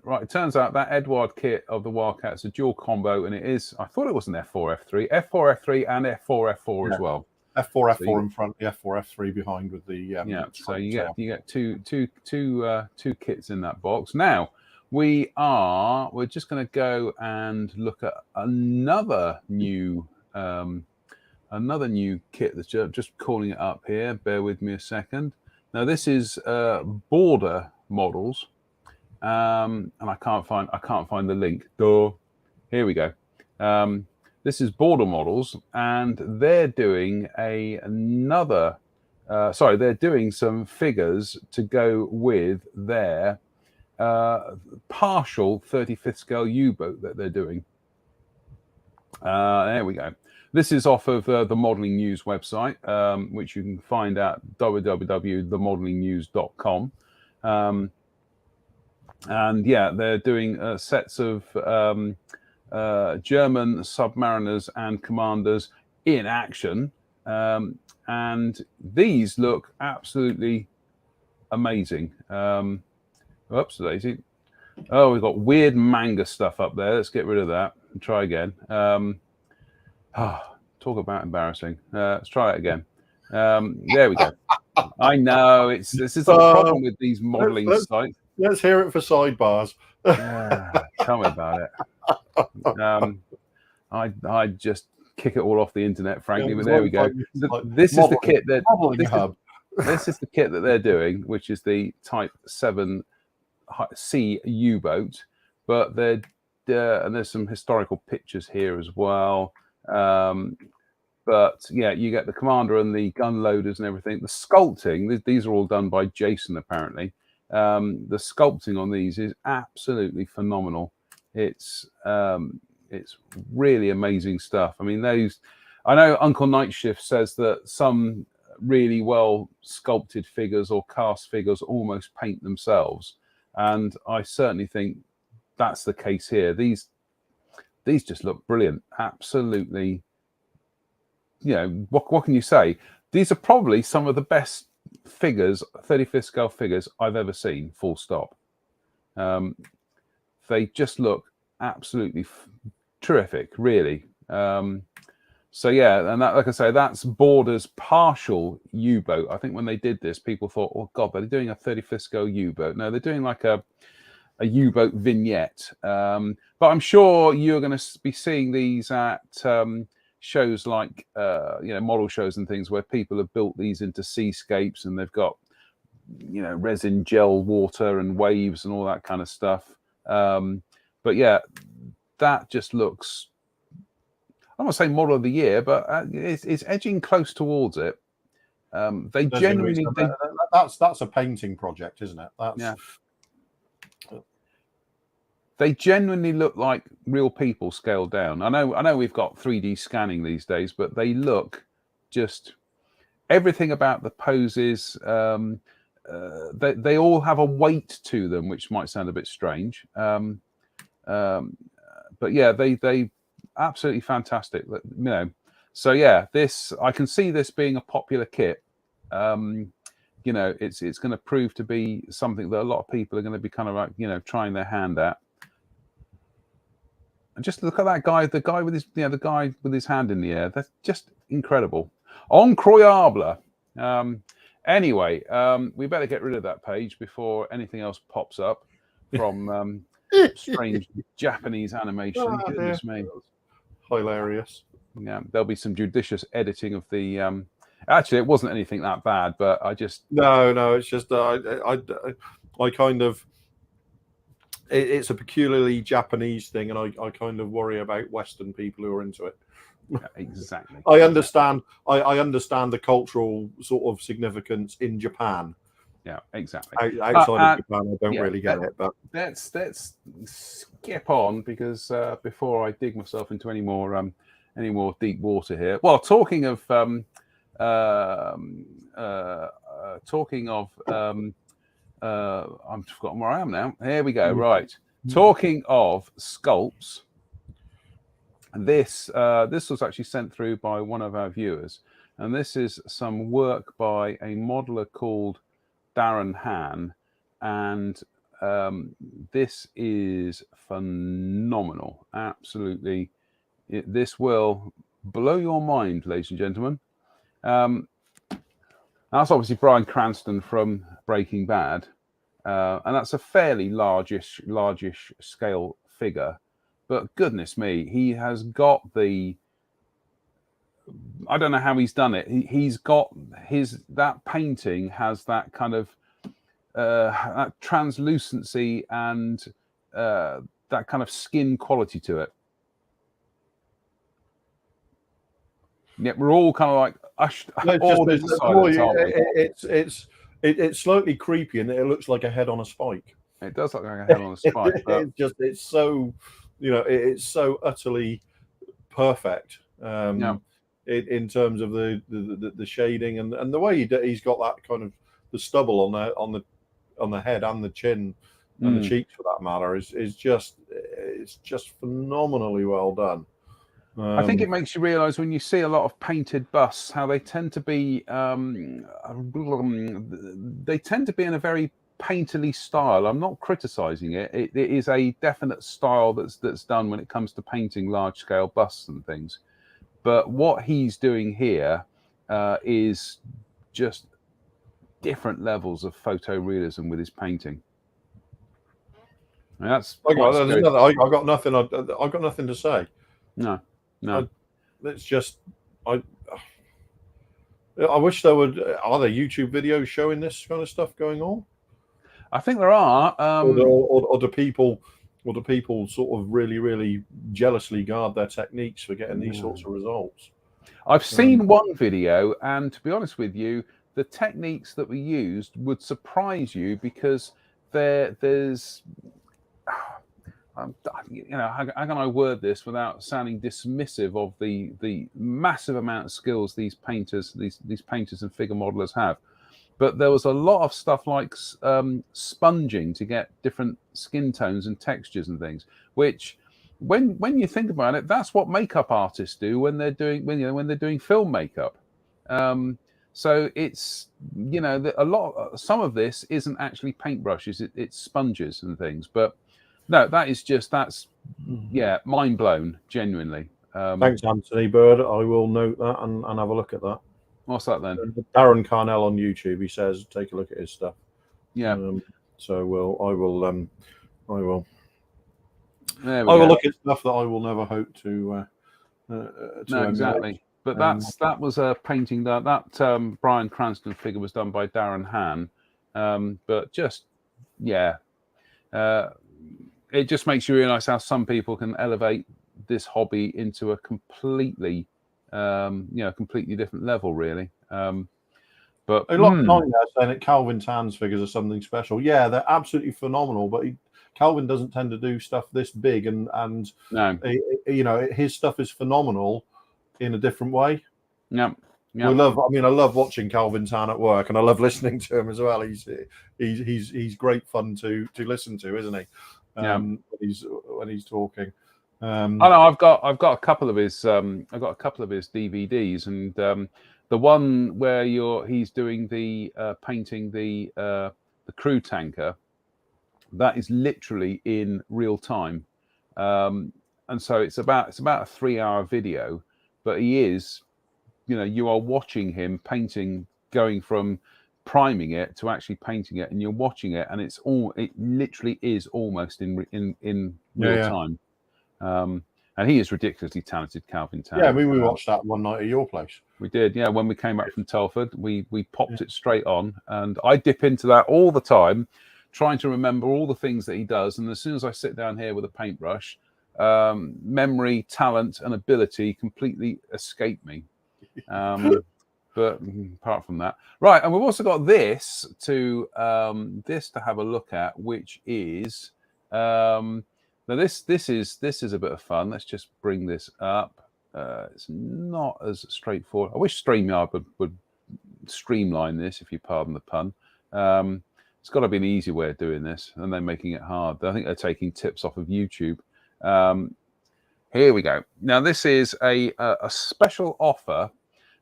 Right, it turns out that Edward kit of the Wildcat's a dual combo, and it is. I thought it was an F4 F3, F4 F3, and F4 F4 as well. F4 F4 in front, the F4 F3 behind with the So you get two kits in that box. Now we're just going to go and look at another new another new kit that's just calling it up here. Bear with me a second. Now this is border models, and I can't find the link. Duh. Here we go. This is border models, and they're doing they're doing some figures to go with their partial 35th scale U-boat that they're doing. There we go. This is off of the Modeling News website, which you can find at www.themodelingnews.com. And yeah, they're doing sets of German submariners and commanders in action. And these look absolutely amazing. Oops, daisy. Oh, we've got weird manga stuff up there. Let's get rid of that and try again. Talk about embarrassing. Let's try it again. There we go. I know this is a problem with these modeling sites. Let's hear it for sidebars. Tell me about it. I'd just kick it all off the internet, frankly. But there we go. This is the kit that this is the kit that they're doing, which is the Type 7C U-boat. But and there's some historical pictures here as well. But yeah, you get the commander and the gun loaders and everything. The sculpting, these are all done by Jason, apparently. The sculpting on these is absolutely phenomenal. It's really amazing stuff. I mean, I know Uncle Nightshift says that some really well sculpted figures or cast figures almost paint themselves, and I certainly think that's the case here. These just look brilliant. Absolutely. You know, what can you say? These are probably some of the best figures, 35th scale figures I've ever seen, full stop. They just look absolutely terrific, really. So yeah, and that, like I say, that's Border's partial U-boat. I think when they did this, people thought, oh God, they're doing a 35th scale U-boat. No, they're doing like a U-boat vignette. But I'm sure you're going to be seeing these at shows like model shows and things where people have built these into seascapes, and they've got resin gel water and waves and all that kind of stuff. But yeah, that just looks, I don't want to say model of the year, but it's edging close towards it. They genuinely that's a painting project, isn't it? Yeah. They genuinely look like real people scaled down. I know we've got 3D scanning these days, but they look just everything about the poses. They all have a weight to them, which might sound a bit strange. But yeah, they absolutely fantastic. So yeah, I can see this being a popular kit. It's going to prove to be something that a lot of people are going to be kind of like trying their hand at. And just look at that guy, the guy with his hand in the air. That's just incredible. Incroyable. Anyway, we better get rid of that page before anything else pops up from strange Japanese animation. Oh, goodness me. Hilarious. Yeah, there'll be some judicious editing of the. Actually, it wasn't anything that bad, but I just no. It's just I kind of. It's a peculiarly Japanese thing, and I kind of worry about Western people who are into it. Yeah, exactly. I understand. I understand the cultural sort of significance in Japan. Yeah, exactly. Outside of Japan, I don't really get it. But let's skip on, because before I dig myself into any more deep water here. Well, talking of I've forgotten where I am now. Here we go. Right. Talking of sculpts, this was actually sent through by one of our viewers, and this is some work by a modeler called Darren Han, and this is phenomenal. Absolutely, this will blow your mind, ladies and gentlemen. That's obviously Bryan Cranston from Breaking Bad, and that's a fairly largish scale figure. But goodness me, he has got the I don't know how he's done it. He's got that painting has that kind of that translucency and that kind of skin quality to it. Yeah, we're all kind of like it's slightly creepy, and it looks like a head on a spike. It does look like a head on a spike. But it's so, it's so utterly perfect. In terms of the shading and the way he's got that kind of the stubble on the head and the chin and the cheeks for that matter is just phenomenally well done. I think it makes you realise when you see a lot of painted busts how they tend to be in a very painterly style. I'm not criticising it. It is a definite style that's done when it comes to painting large scale busts and things. But what he's doing here is just different levels of photorealism with his painting. And that's I've got nothing. I've got nothing to say. No. It's just I wish there would. Are there YouTube videos showing this kind of stuff going on? I think there are. Or do people sort of really jealously guard their techniques for getting these sorts of results? I've seen one video, and to be honest with you, the techniques that were used would surprise you because there's how can I word this without sounding dismissive of the massive amount of skills these painters and figure modelers have. But there was a lot of stuff like sponging to get different skin tones and textures and things, which when you think about it, that's what makeup artists do when they're doing film makeup. So it's some of this isn't actually paintbrushes, it's sponges and things. But no, that's mind blown, genuinely. Thanks, Anthony Bird. I will note that and have a look at that. What's that then? Darren Carnell on YouTube. He says take a look at his stuff. Yeah. So I will look at stuff that I will never hope to. No, exactly. But that was a painting that Bryan Cranston figure was done by Darren Hahn. But just it just makes you realise how some people can elevate this hobby into a completely different level, really. But a lot of time there saying that Calvin Tan's figures are something special. Yeah, they're absolutely phenomenal. But Calvin doesn't tend to do stuff this big, and no, his stuff is phenomenal in a different way. Yeah. I love watching Calvin Tan at work, and I love listening to him as well. He's great fun to listen to, isn't he? When he's talking. I know I've got a couple of his DVDs, and the one where he's doing the painting the crew tanker, that is literally in real time, and so it's about a 3-hour video, but he is, you are watching him painting, going from priming it to actually painting it, and you're watching it, and it literally is almost in real time. And he is ridiculously talented, Calvin Tan. Yeah, we watched that one night at your place. We did, yeah. When we came back from Telford, we popped it straight on, and I dip into that all the time, trying to remember all the things that he does. And as soon as I sit down here with a paintbrush, memory, talent, and ability completely escape me. But apart from that, right, and we've also got this to have a look at, which is now this is a bit of fun. Let's just bring this up. It's not as straightforward. I wish StreamYard would streamline this, if you pardon the pun. It's got to be an easy way of doing this, and they're making it hard. I think they're taking tips off of YouTube. Here we go. Now this is a special offer.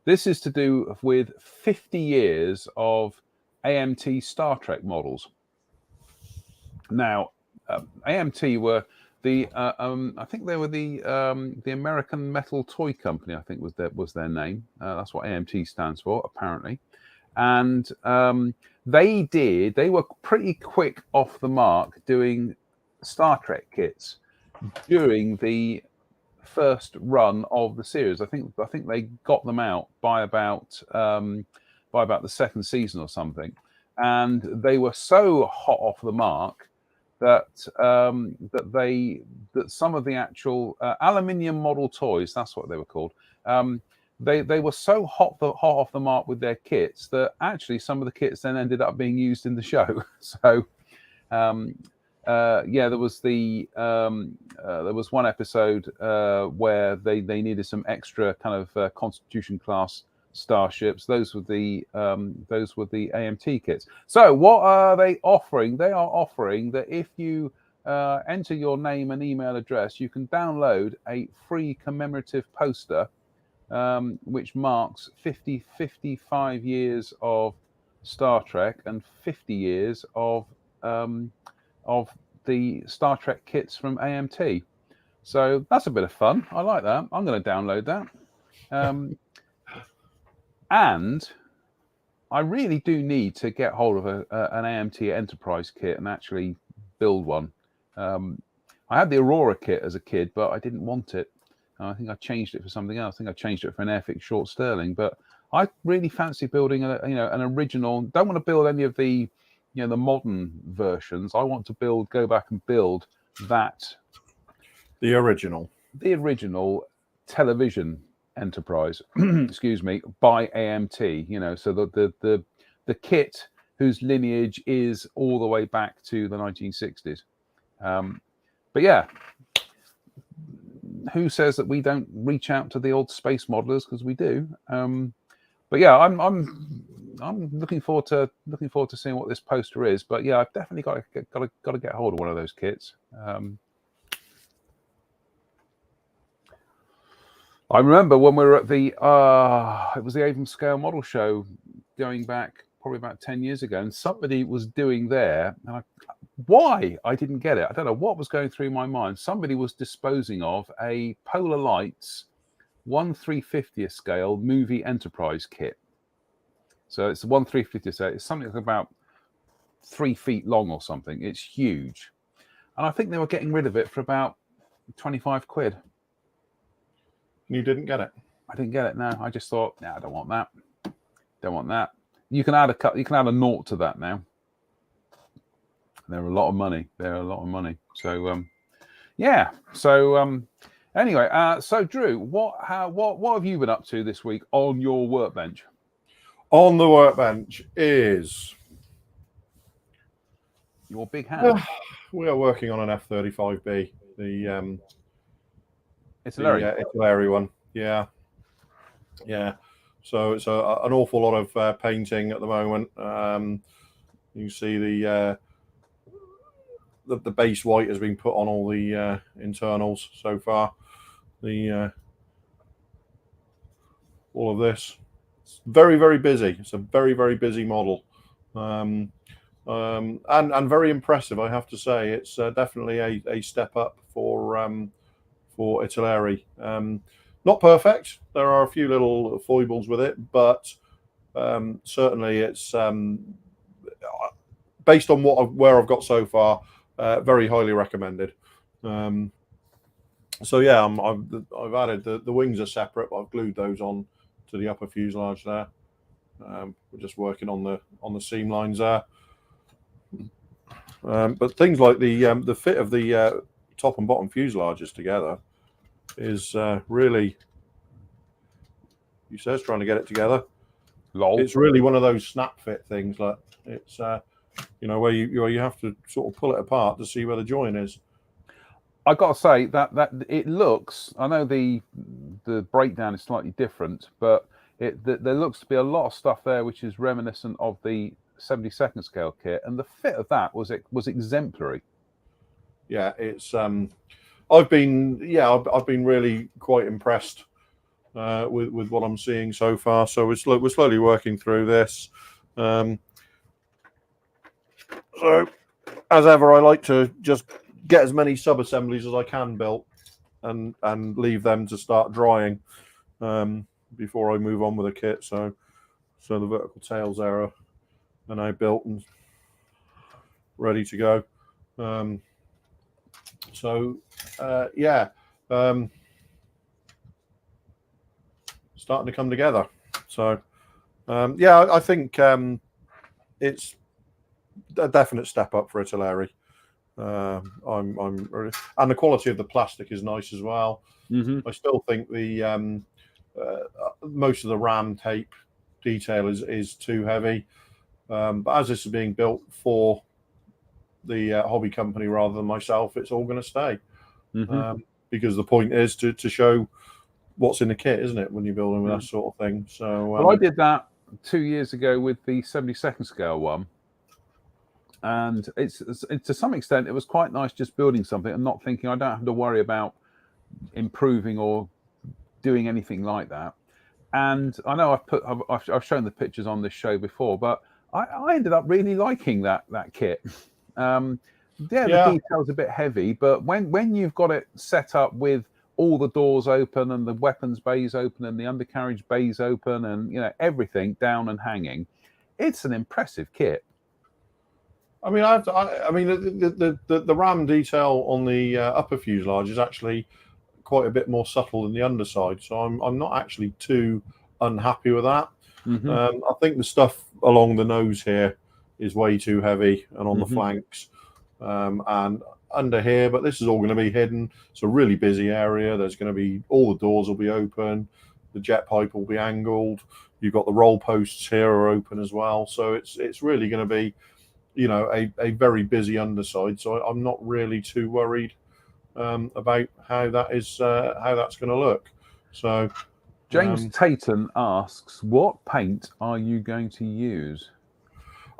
This is to do with 50 years of AMT Star Trek models. Now, AMT were I think they were the American Metal Toy Company, I think was their name. That's what AMT stands for, apparently. And they were pretty quick off the mark doing Star Trek kits during the first run of the series. I think they got them out by about the second season or something, and they were so hot off the mark that that some of the actual aluminium model toys, that's what they were called. They were so hot off the mark with their kits that actually some of the kits then ended up being used in the show. So there was one episode where they needed some extra kind of Constitution class starships. Those were the AMT kits. So what are they offering? They are offering that if you enter your name and email address, you can download a free commemorative poster which marks 55 years of Star Trek and 50 years of the Star Trek kits from AMT. So that's a bit of fun. I like that. I'm going to download that. And I really do need to get hold of an AMT Enterprise kit and actually build one. I had the Aurora kit as a kid, but I didn't want it. I think I changed it for something else. I think I changed it for an Airfix Short Sterling. But I really fancy building an original. Don't want to build any of the the modern versions. I want to go back and build that. The original television Enterprise, excuse me, by AMT. So the kit whose lineage is all the way back to the 1960s. But yeah, who says that we don't reach out to the old space modelers? Because we do. But yeah, I'm looking forward to seeing what this poster is. But yeah, I've definitely got to get hold of one of those kits. I remember when we were at the it was the Avon Scale Model Show going back probably about 10 years ago, and somebody was doing there, and why I didn't get it, I don't know what was going through my mind. Somebody was disposing of a Polar Lights 1/350th scale movie Enterprise kit. So it's a 1/350th scale. It's something like about 3 feet long or something. It's huge, and I think they were getting rid of it for about 25 quid. You didn't get it? I didn't get it. No, I just thought, no, I don't want that. Don't want that. You can add a naught to that now. They're a lot of money. So yeah. So anyway, so Drew, what have you been up to this week on your workbench? On the workbench is your big hand. We are working on an F-35B. The Italeri one. Yeah. So it's an awful lot of painting at the moment. You see the base white has been put on all the internals so far. All of this. It's very, very busy. It's a very, very busy model. And very impressive, I have to say. It's definitely a step up for Italeri. Not perfect. There are a few little foibles with it, but certainly it's based on where I've got so far, very highly recommended. So yeah, I've added the wings are separate, but I've glued those on to the upper fuselage there. We're just working on the seam lines there. But things like the fit of the top and bottom fuselages together is really, he says, trying to get it together. Lol. It's really one of those snap fit things. Like it's where you have to sort of pull it apart to see where the join is. I got to say that it looks. I know the breakdown is slightly different, but there looks to be a lot of stuff there which is reminiscent of the 72nd scale kit, and the fit of that was exemplary. Yeah, it's. I've been really quite impressed with what I'm seeing so far. So we're slowly working through this. So as ever, I like to just get as many sub assemblies as I can built and leave them to start drying before I move on with the kit. So the vertical tails there are now built and ready to go. starting to come together. So yeah, I think it's a definite step up for Italeri. I'm really, and the quality of the plastic is nice as well. I still think the most of the ram tape detail is too heavy, but as this is being built for the hobby company rather than myself, it's all going to stay, because the point is to show what's in the kit, isn't it, when you're building with that sort of thing. So well, I did that 2 years ago with the 72nd scale one, and it's to some extent it was quite nice just building something and not thinking I don't have to worry about improving or doing anything like that. And I know I've shown the pictures on this show before, but I ended up really liking that kit. The detail's a bit heavy, but when you've got it set up with all the doors open and the weapons bays open and the undercarriage bays open and everything down and hanging, it's an impressive kit. I mean, I mean, the ram detail on the upper fuselage is actually quite a bit more subtle than the underside, so I'm not actually too unhappy with that. I think the stuff along the nose here is way too heavy, and on the flanks, and under here. But this is all going to be hidden. It's a really busy area. There's going to be all the doors will be open. The jet pipe will be angled. You've got the roll posts here are open as well. So it's really going to be, a very busy underside. So I'm not really too worried about how that's going to look. So James Tayton asks, what paint are you going to use?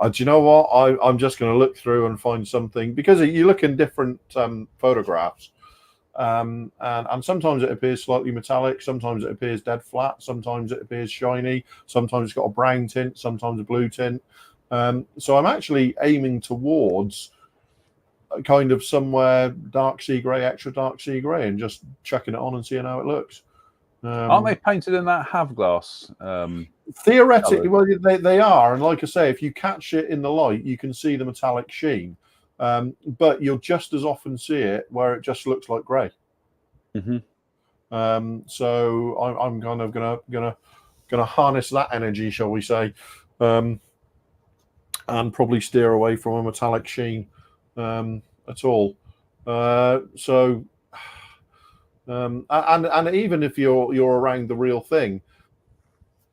Do you know what? I'm just going to look through and find something, because you look in different photographs, and sometimes it appears slightly metallic, sometimes it appears dead flat, sometimes it appears shiny, sometimes it's got a brown tint, sometimes a blue tint. So I'm actually aiming towards kind of somewhere dark sea grey, extra dark sea grey, and just chucking it on and seeing how it looks. Aren't they painted in that Havglass? Theoretically, well, they are, and like I say, if you catch it in the light, you can see the metallic sheen. But you'll just as often see it where it just looks like grey. So I'm kind of gonna harness that energy, shall we say, and probably steer away from a metallic sheen at all. And even if you're around the real thing,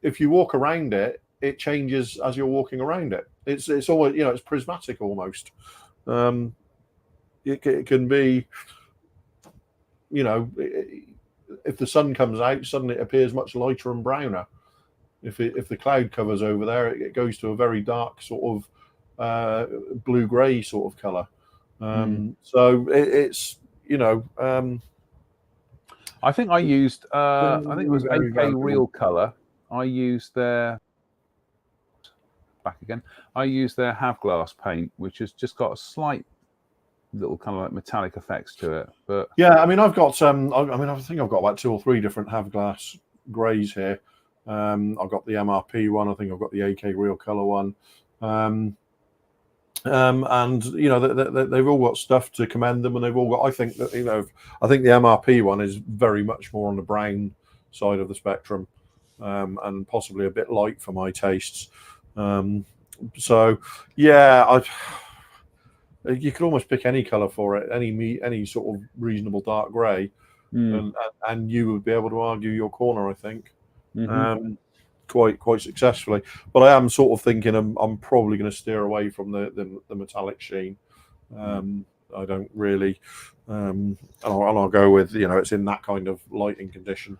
if you walk around it, it changes as you're walking around it. It's always, it's prismatic almost. It can be, if the sun comes out, suddenly it appears much lighter and browner. If the cloud covers over there, it goes to a very dark sort of blue-grey sort of color. So it's I think I used I think it was AK Real Color. I used their Havglass paint, which has just got a slight little kind of like metallic effects to it. But yeah, I mean, I've got I think I've got about 2 or 3 different Havglass greys here. I've got the MRP one. I think I've got the AK Real Color one. And they've all got stuff to commend them, and they've all got. I think that I think the MRP one is very much more on the brown side of the spectrum, and possibly a bit light for my tastes. So yeah, you could almost pick any color for it, any sort of reasonable dark grey, and you would be able to argue your corner, I think. Quite successfully, but I am sort of thinking I'm probably going to steer away from the metallic sheen. I don't really, and I'll go with it's in that kind of lighting condition.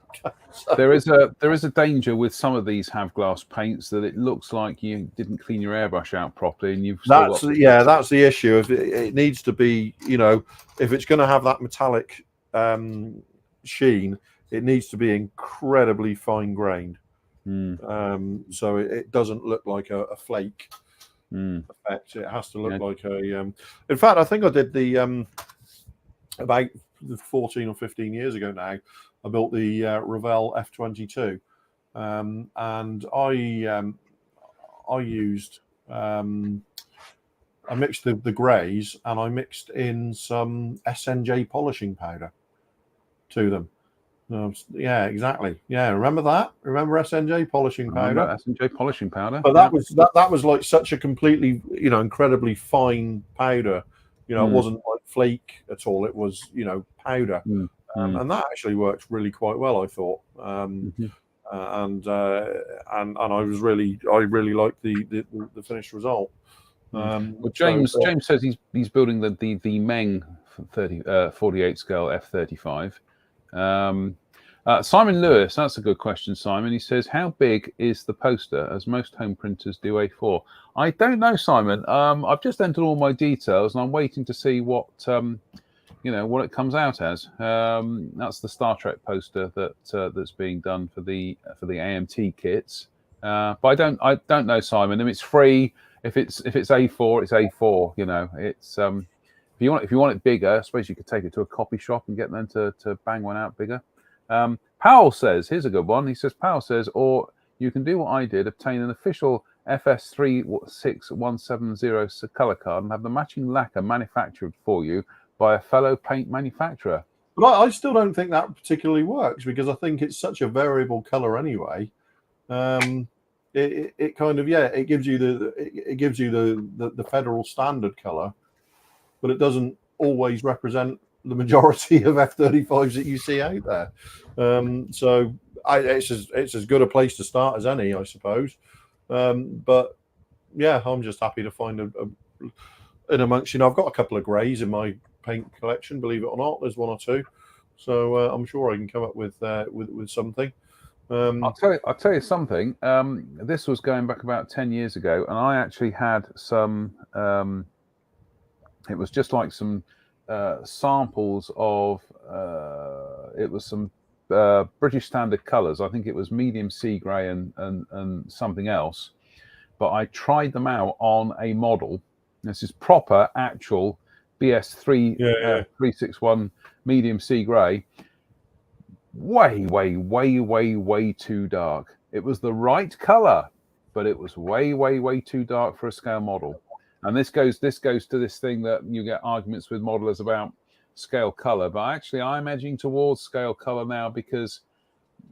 So. There is a danger with some of these Havglass paints that it looks like you didn't clean your airbrush out properly, and you've that's the issue. If it needs to be, if it's going to have that metallic sheen, it needs to be incredibly fine grained. So it doesn't look like a flake effect. It has to look like a. In fact, I think I did the about 14 or 15 years ago now. I built the Revell F22, and I used I mixed the greys, and I mixed in some SNJ polishing powder to them. Yeah, exactly. Yeah, remember that? Remember SNJ polishing powder? S&J polishing powder. But that was like such a completely, incredibly fine powder. It wasn't like flake at all. It was, powder, and that actually worked really quite well, I thought. And I really liked the finished result. Well, James says he's building the Meng 48 scale F35. Simon Lewis, that's a good question, Simon. He says, how big is the poster, as most home printers do A4? I don't know, Simon. I've just entered all my details, and I'm waiting to see what what it comes out as. That's the Star Trek poster that's being done for the AMT kits. But I don't know, Simon. I mean, it's free. If it's A4, it's A4. It's if you want it bigger, I suppose you could take it to a copy shop and get them to bang one out bigger. Powell says, here's a good one. He says, Powell says, or you can do what I did, obtain an official FS36170 color card and have the matching lacquer manufactured for you by a fellow paint manufacturer. But I still don't think that particularly works, because I think it's such a variable color anyway. It kind of, it gives you the federal standard color, but it doesn't always represent the majority of F-35s that you see out there. So it's as good a place to start as any, I suppose. But yeah, I'm just happy to find in amongst, I've got a couple of greys in my paint collection, believe it or not. There's one or two, so I'm sure I can come up with something. I'll tell you something. This was going back about 10 years ago, and I actually had some. It was just like some samples of. It was some British Standard colours. I think it was medium sea grey and something else. But I tried them out on a model. This is proper, actual BS 361 medium sea grey. Way too dark. It was the right color, but it was way too dark for a scale model. And this goes to this thing that you get arguments with modelers about scale color. But actually, I'm edging towards scale color now because,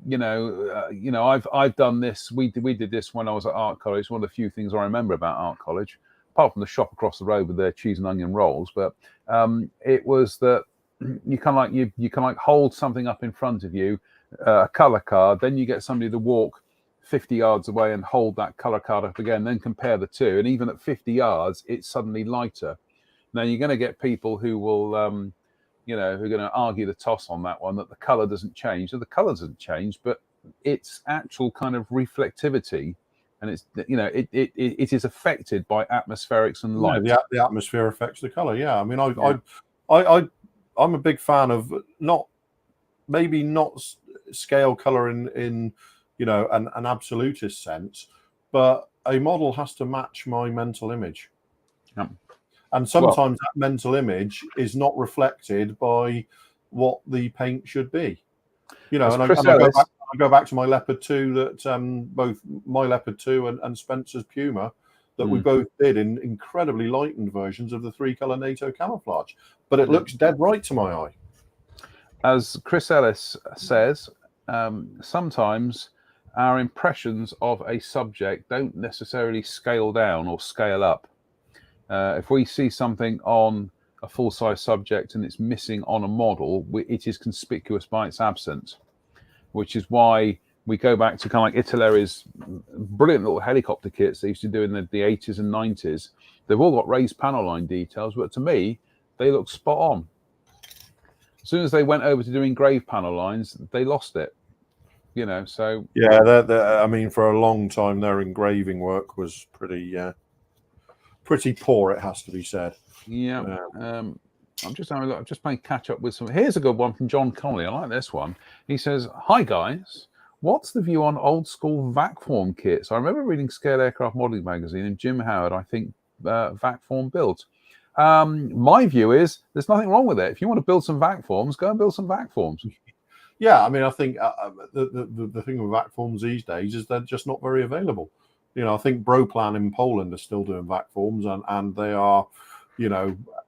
I've done this. We did this when I was at art college. One of the few things I remember about art college, apart from the shop across the road with their cheese and onion rolls. But it was that you can hold something up in front of you, a color card. Then you get somebody to walk 50 yards away and hold that color card up again. Then compare the two, and even at 50 yards, it's suddenly lighter. Now you're going to get people who will, who are going to argue the toss on that one, that the color doesn't change. So the color doesn't change, but its actual kind of reflectivity, and it's it is affected by atmospherics and light. Yeah, the atmosphere affects the color. Yeah, I mean, I'm a big fan of not scale color in an absolutist sense, but a model has to match my mental image. Yeah. And sometimes that mental image is not reflected by what the paint should be. And I go back to my Leopard 2 that both my Leopard 2 and Spencer's Puma that we both did in incredibly lightened versions of the 3-color NATO camouflage. But it looks dead right to my eye. As Chris Ellis says, sometimes our impressions of a subject don't necessarily scale down or scale up. If we see something on a full-size subject and it's missing on a model, it is conspicuous by its absence, which is why we go back to kind of like Italeri's brilliant little helicopter kits they used to do in the 80s and 90s. They've all got raised panel line details, but to me, they look spot on. As soon as they went over to doing engraved panel lines, they lost it. So yeah, I mean, for a long time, their engraving work was pretty poor. It has to be said. Yeah. I'm just playing catch up with some. Here's a good one from John Connolly. I like this one. He says, "Hi guys, what's the view on old school vac form kits? I remember reading Scale Aircraft Modeling magazine and Jim Howard, I think, vac form builds. My view is there's nothing wrong with it. If you want to build some vac forms, go and build some vac forms." Yeah, I mean, I think the thing with vac forms these days is they're just not very available. I think Broplan in Poland are still doing vac forms, and they are,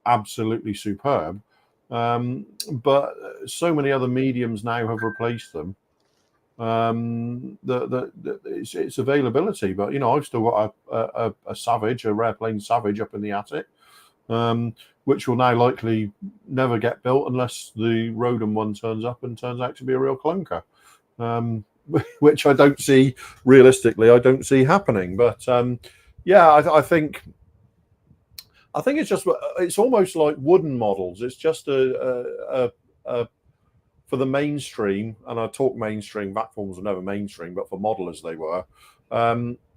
absolutely superb. But so many other mediums now have replaced them. It's availability. But I've still got a Savage, a rare plane Savage, up in the attic, which will now likely never get built unless the Rodham one turns up and turns out to be a real clunker. Which I don't see realistically. I don't see happening. But I think it's almost like wooden models. It's just a for the mainstream, and I talk mainstream. Vatforms were never mainstream, but for modelers they were.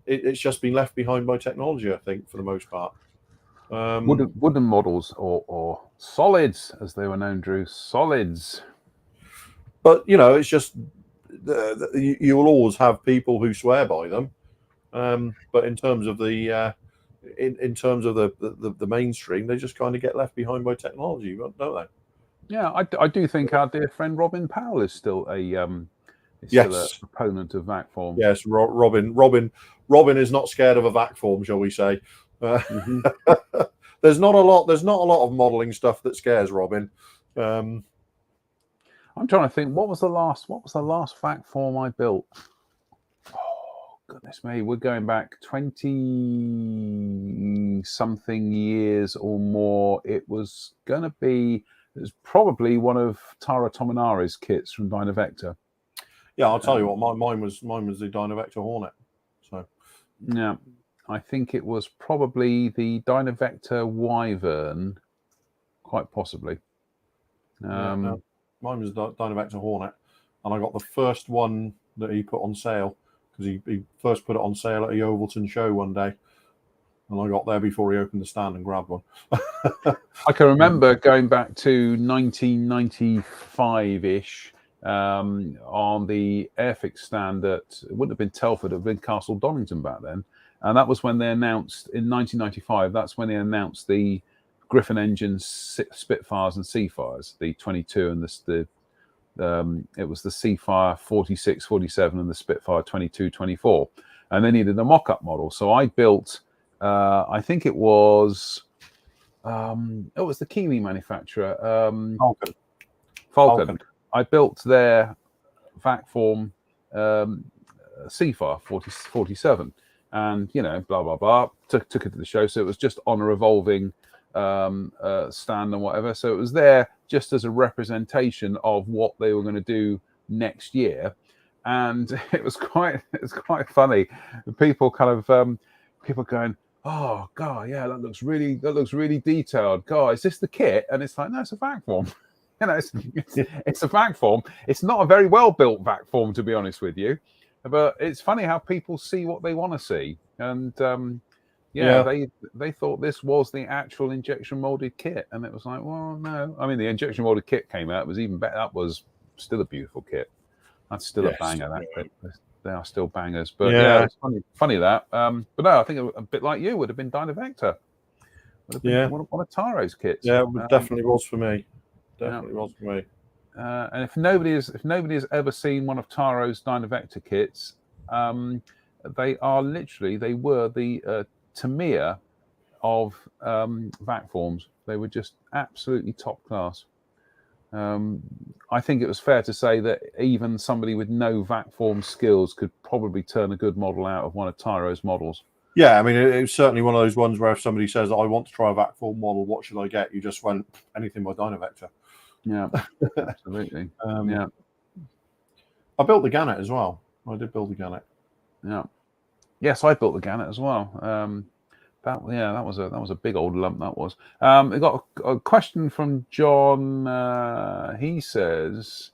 It's just been left behind by technology, I think, for the most part. Wooden models or solids, as they were known, Drew. Solids. But it's just you will always have people who swear by them. But in terms of the the mainstream, they just kind of get left behind by technology, don't they? Yeah, I do think our dear friend Robin Powell is still a proponent of vac form. Yes, Robin is not scared of a vac form, shall we say? There's not a lot of modelling stuff that scares Robin. I'm trying to think. What was the last vac form I built? Oh goodness me, we're going back 20-something years or more. It was probably one of Tara Tominari's kits from Dynavector. Yeah, I'll tell you what. Mine was the Dynavector Hornet. So yeah, I think it was probably the Dynavector Wyvern, quite possibly. Mine was the Dynavector Hornet, and I got the first one that he put on sale because he first put it on sale at a Yeovilton show one day, and I got there before he opened the stand and grabbed one. I can remember going back to 1995-ish on the Airfix stand it wouldn't have been Telford, it would have been Castle Donington back then, and that was when they announced in 1995. That's when they announced the Griffon engine Spitfires and Seafires, the 22 and it was the Seafire 46, 47 and the Spitfire 22, 24, and they needed a mock-up model. So I built, I think it was the Kiwi manufacturer, Falcon. I built their vac form Seafire 47, and blah blah blah. Took it to the show, so it was just on a revolving stand and whatever. So it was there just as a representation of what they were going to do next year, and it was quite funny. People kind of people going, "Oh God, yeah, that looks really detailed. God, is this the kit?" And it's like, no, it's a vac form. It's a vac form. It's not a very well built vac form, to be honest with you, but it's funny how people see what they want to see, and they thought this was the actual injection molded kit, and it was like, well, no. I mean, the injection molded kit came out; it was even better. That was still a beautiful kit. That's still a banger. They are still bangers. But it's funny that. But no, I think a bit like you would have been Dynavector. One of Taro's kits. Yeah, it definitely was for me. Definitely was for me. And if nobody has ever seen one of Taro's Dynavector kits, they were the Tamiya of vac forms. They were just absolutely top class. I think it was fair to say that even somebody with no vac form skills could probably turn a good model out of one of Taro's models. Yeah, I mean, it was certainly one of those ones where if somebody says, I want to try a vac form model, what should I get? You just went, anything by Dynavector. Yeah, absolutely. I built the Gannet as well. I did build the Gannet. Yeah. Yes, I built the Gannet as well. That was a big old lump. That was. We got a question from John. He says,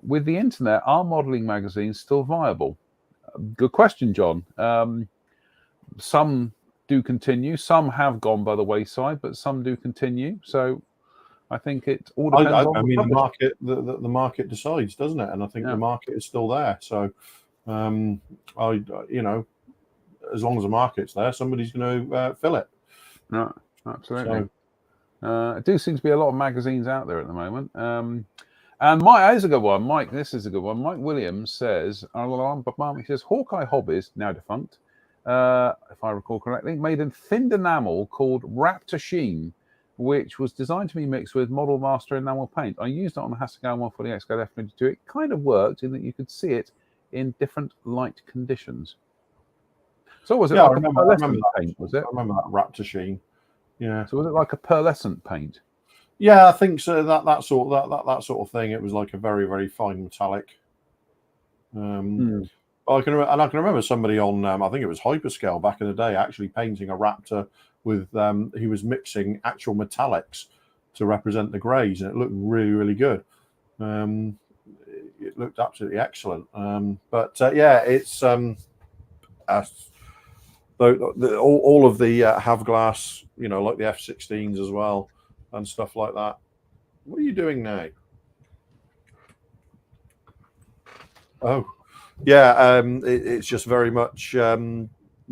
"With the internet, are modelling magazines still viable?" Good question, John. Some do continue. Some have gone by the wayside, but some do continue. So I think it all depends on the market. The market decides, doesn't it? And I think the market is still there. So, as long as the market's there, somebody's going to fill it. No, absolutely. So, it do seem to be a lot of magazines out there at the moment. And Mike, here's a good one. Mike, this is a good one. Mike Williams says, he says, Hawkeye Hobbies, now defunct, if I recall correctly, made a thinned enamel called Raptor Sheen which was designed to be mixed with Model Master enamel paint. I used it on the Hasegawa 140 Scale F22. It kind of worked in that you could see it in different light conditions. So was it like a pearlescent paint, was it? I remember that Raptor sheen. Yeah. So was it like a pearlescent paint? Yeah, I think so. That sort of thing. It was like a very, very fine metallic. I can remember somebody on I think it was Hyperscale back in the day actually painting a Raptor with he was mixing actual metallics to represent the greys, and it looked really, really good. It looked absolutely excellent. Yeah, it's all of the Havglass, like the F-16s as well and stuff like that. What are you doing now? Oh, yeah. It's just very much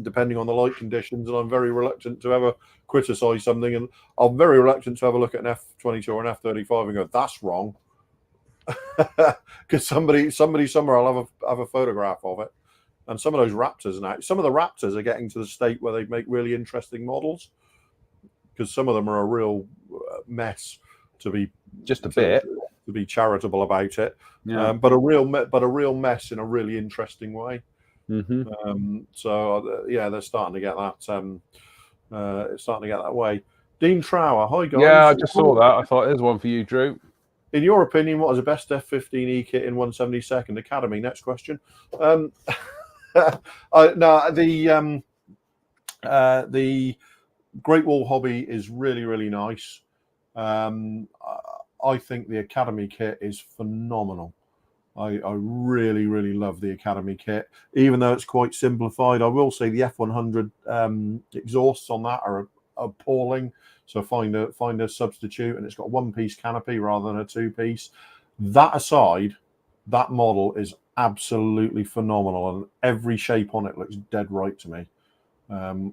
depending on the light conditions, and I'm very reluctant to ever criticize something, and I'm very reluctant to have a look at an F-22 or an F-35 and go, "That's wrong," because somebody somewhere I'll have a photograph of it. And some of those Raptors now, some of the Raptors are getting to the state where they make really interesting models, because some of them are a real mess to be to be charitable about it. Yeah. But a real mess in a really interesting way. So yeah, they're starting to get that. It's starting to get that way. Dean Trower, hi guys. Yeah, I just saw that. I thought there's one for you, Drew. In your opinion, what is the best F-15E kit in 172nd Academy? Next question. The Great Wall Hobby is really, really nice. I think the Academy kit is phenomenal. I really, really love the Academy kit, even though it's quite simplified. I will say the F100 exhausts on that are appalling. So find a substitute, and it's got a one-piece canopy rather than a two-piece. That aside, that model is absolutely phenomenal, and every shape on it looks dead right to me.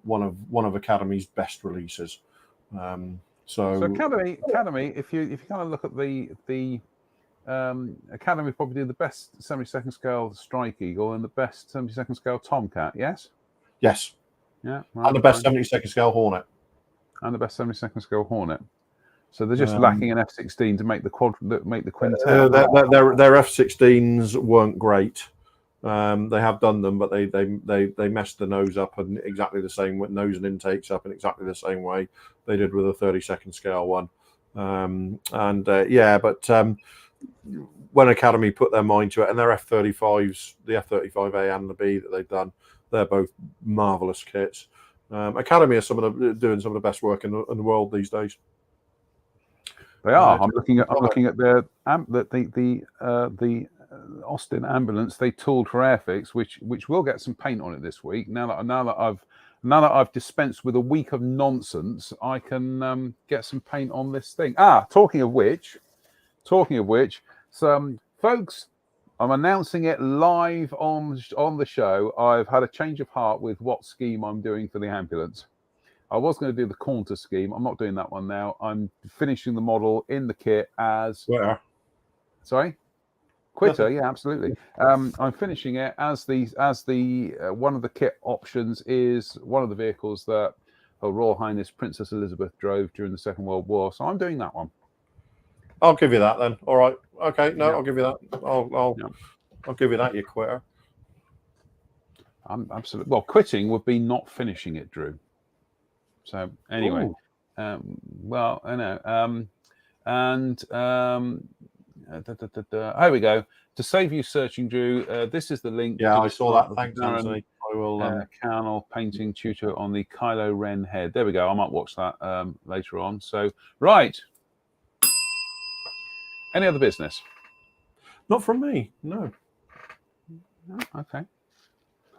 One of Academy's best releases. So Academy, if you kind of look at the Academy, probably do the best 72nd scale Strike Eagle and the best 72nd scale Tomcat. Yes. Yes. Yeah. Right, and the best 72nd scale Hornet. And the best 72nd scale Hornet. So they're just lacking an F-16 to make the quintet. Their F-16s weren't great. They have done them, but they messed the nose up and exactly the same nose and intakes up in exactly the same way they did with a 32nd scale one. When Academy put their mind to it, and their F-35s, the F-35A and the B that they've done, they're both marvelous kits. Academy are doing some of the best work in the world these days. They are. I'm looking at the Austin ambulance they tooled for Airfix, which will get some paint on it this week. Now that I've dispensed with a week of nonsense, I can get some paint on this thing. Talking of which, some folks, I'm announcing it live on the show. I've had a change of heart with what scheme I'm doing for the ambulance. I was going to do the Cornter scheme. I'm not doing that one now. I'm finishing the model in the kit as... Where? Sorry? Quitter, yeah, absolutely. I'm finishing it as the one of the kit options is one of the vehicles that Her Royal Highness Princess Elizabeth drove during the Second World War. So I'm doing that one. I'll give you that then. All right. Okay. No, yeah. I'll give you that. I'll give you that, you quitter. I'm absolutely. Well, quitting would be not finishing it, Drew. So anyway, well, I know. Here we go. To save you searching, Drew, this is the link. Yeah, I saw that. Thanks, Anthony. I will. Carnal painting tutor on the Kylo Ren head. There we go. I might watch that later on. So, right. Any other business? Not from me. No. Okay.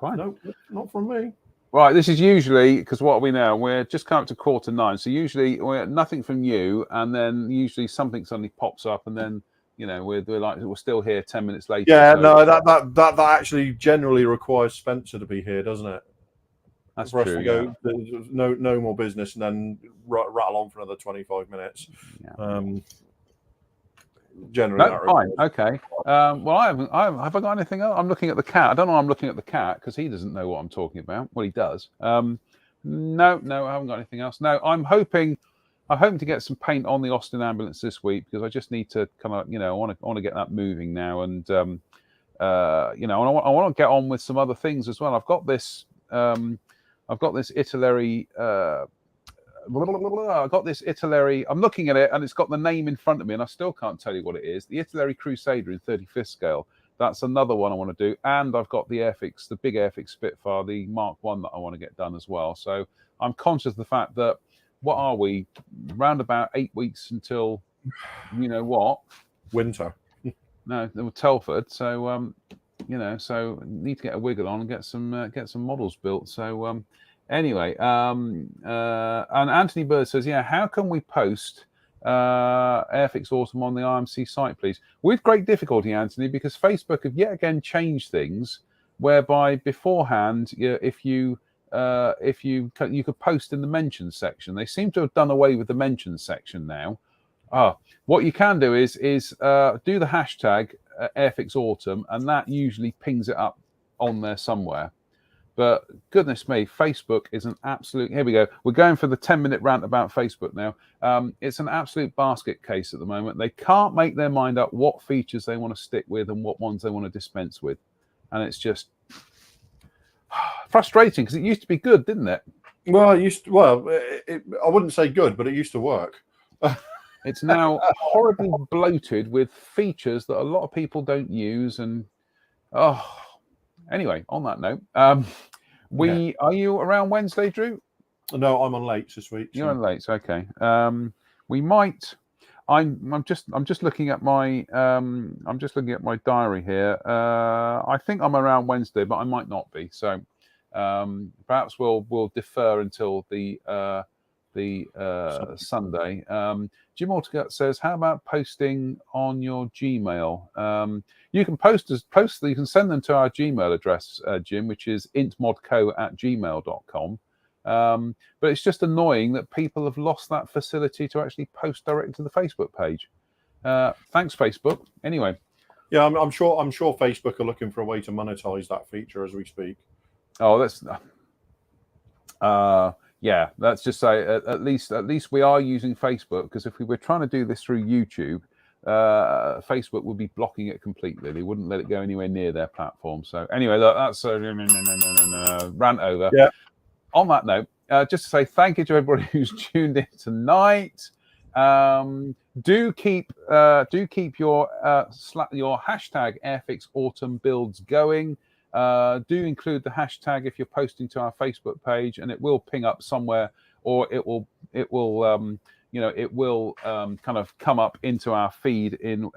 Fine. No, not from me. Right, this is usually, because what we know, we're just come up to 8:45. So usually we're nothing from you, and then usually something suddenly pops up, and then we're still here 10 minutes later. Yeah, so, no, that actually generally requires Spencer to be here, doesn't it? That's for us true. To go, no more business, and then rattle on for another 25 minutes. Yeah. Generally, no, fine, okay. Well, have I got anything else? I'm looking at the cat. I don't know. I'm looking at the cat because he doesn't know what I'm talking about. Well, he does. No, I haven't got anything else. No, I'm hoping I'm hoping to get some paint on the Austin ambulance this week because I just need to kind of, I want to get that moving now, and I want to get on with some other things as well. I've got this Italeri. I've got this Italeri. I'm looking at it, and it's got the name in front of me, and I still can't tell you what it is. The Italeri Crusader in 35th scale. That's another one I want to do, and I've got the Airfix, the big Airfix Spitfire, the Mark I that I want to get done as well. So I'm conscious of the fact that what are we? Round about 8 weeks until what? Winter. No, Telford. So so need to get a wiggle on and get some models built. So anyway, and Anthony Bird says, how can we post Airfix Autumn on the IMC site, please? With great difficulty, Anthony, because Facebook have yet again changed things whereby beforehand, if you could post in the mentions section. They seem to have done away with the mentions section now. What you can do is do the hashtag Airfix Autumn, and that usually pings it up on there somewhere. But goodness me, Facebook is an absolute... Here we go. We're going for the 10-minute rant about Facebook now. It's an absolute basket case at the moment. They can't make their mind up what features they want to stick with and what ones they want to dispense with. And it's just frustrating because it used to be good, didn't it? Well, I wouldn't say good, but it used to work. It's now horribly bloated with features that a lot of people don't use. And anyway, on that note, are you around Wednesday, Drew? No, I'm on late this week. You're on late, okay. We might. I'm just looking at my diary here. I think I'm around Wednesday, but I might not be. So perhaps we'll defer until the Sunday. Jim Ortegat says, how about posting on your Gmail? You can you can send them to our Gmail address, Jim, which is intmodco@gmail.com. But it's just annoying that people have lost that facility to actually post directly to the Facebook page. Thanks, Facebook. Anyway. Yeah, I'm sure Facebook are looking for a way to monetize that feature as we speak. Oh, that's let's just say at least we are using Facebook, because if we were trying to do this through YouTube, Facebook would be blocking it completely. They wouldn't let it go anywhere near their platform. So anyway, look, that's rant over. Yeah. On that note, just to say thank you to everybody who's tuned in tonight. Do keep your hashtag Airfix Autumn builds going. Do include the hashtag if you're posting to our Facebook page, and it will ping up somewhere, or it will kind of come up into our feed in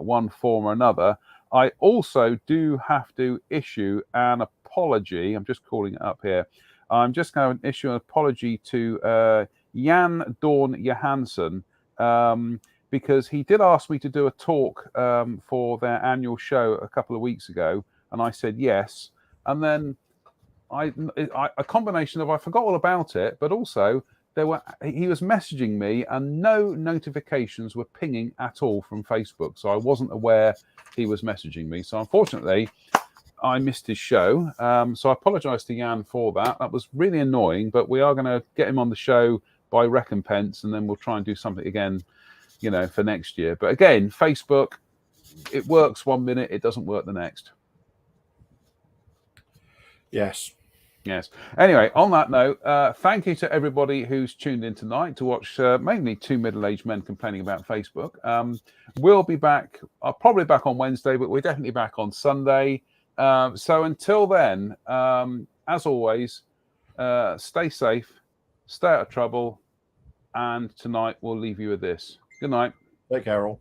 one form or another. I also do have to issue an apology. I'm just calling it up here. I'm just going to issue an apology to Jan Dorn Johansson, because he did ask me to do a talk for their annual show a couple of weeks ago, and I said yes. And then a combination of I forgot all about it, but also he was messaging me and no notifications were pinging at all from Facebook, so I wasn't aware he was messaging me. So unfortunately, I missed his show. So I apologise to Jan for that. That was really annoying, but we are going to get him on the show by recompense, and then we'll try and do something again, for next year. But again, Facebook, it works 1 minute, it doesn't work the next. Yes. Anyway, on that note, thank you to everybody who's tuned in tonight to watch mainly two middle-aged men complaining about Facebook. We'll be back, probably back on Wednesday, but we're definitely back on Sunday. So until then, as always, stay safe, stay out of trouble, and tonight we'll leave you with this. Good night. Take care, all.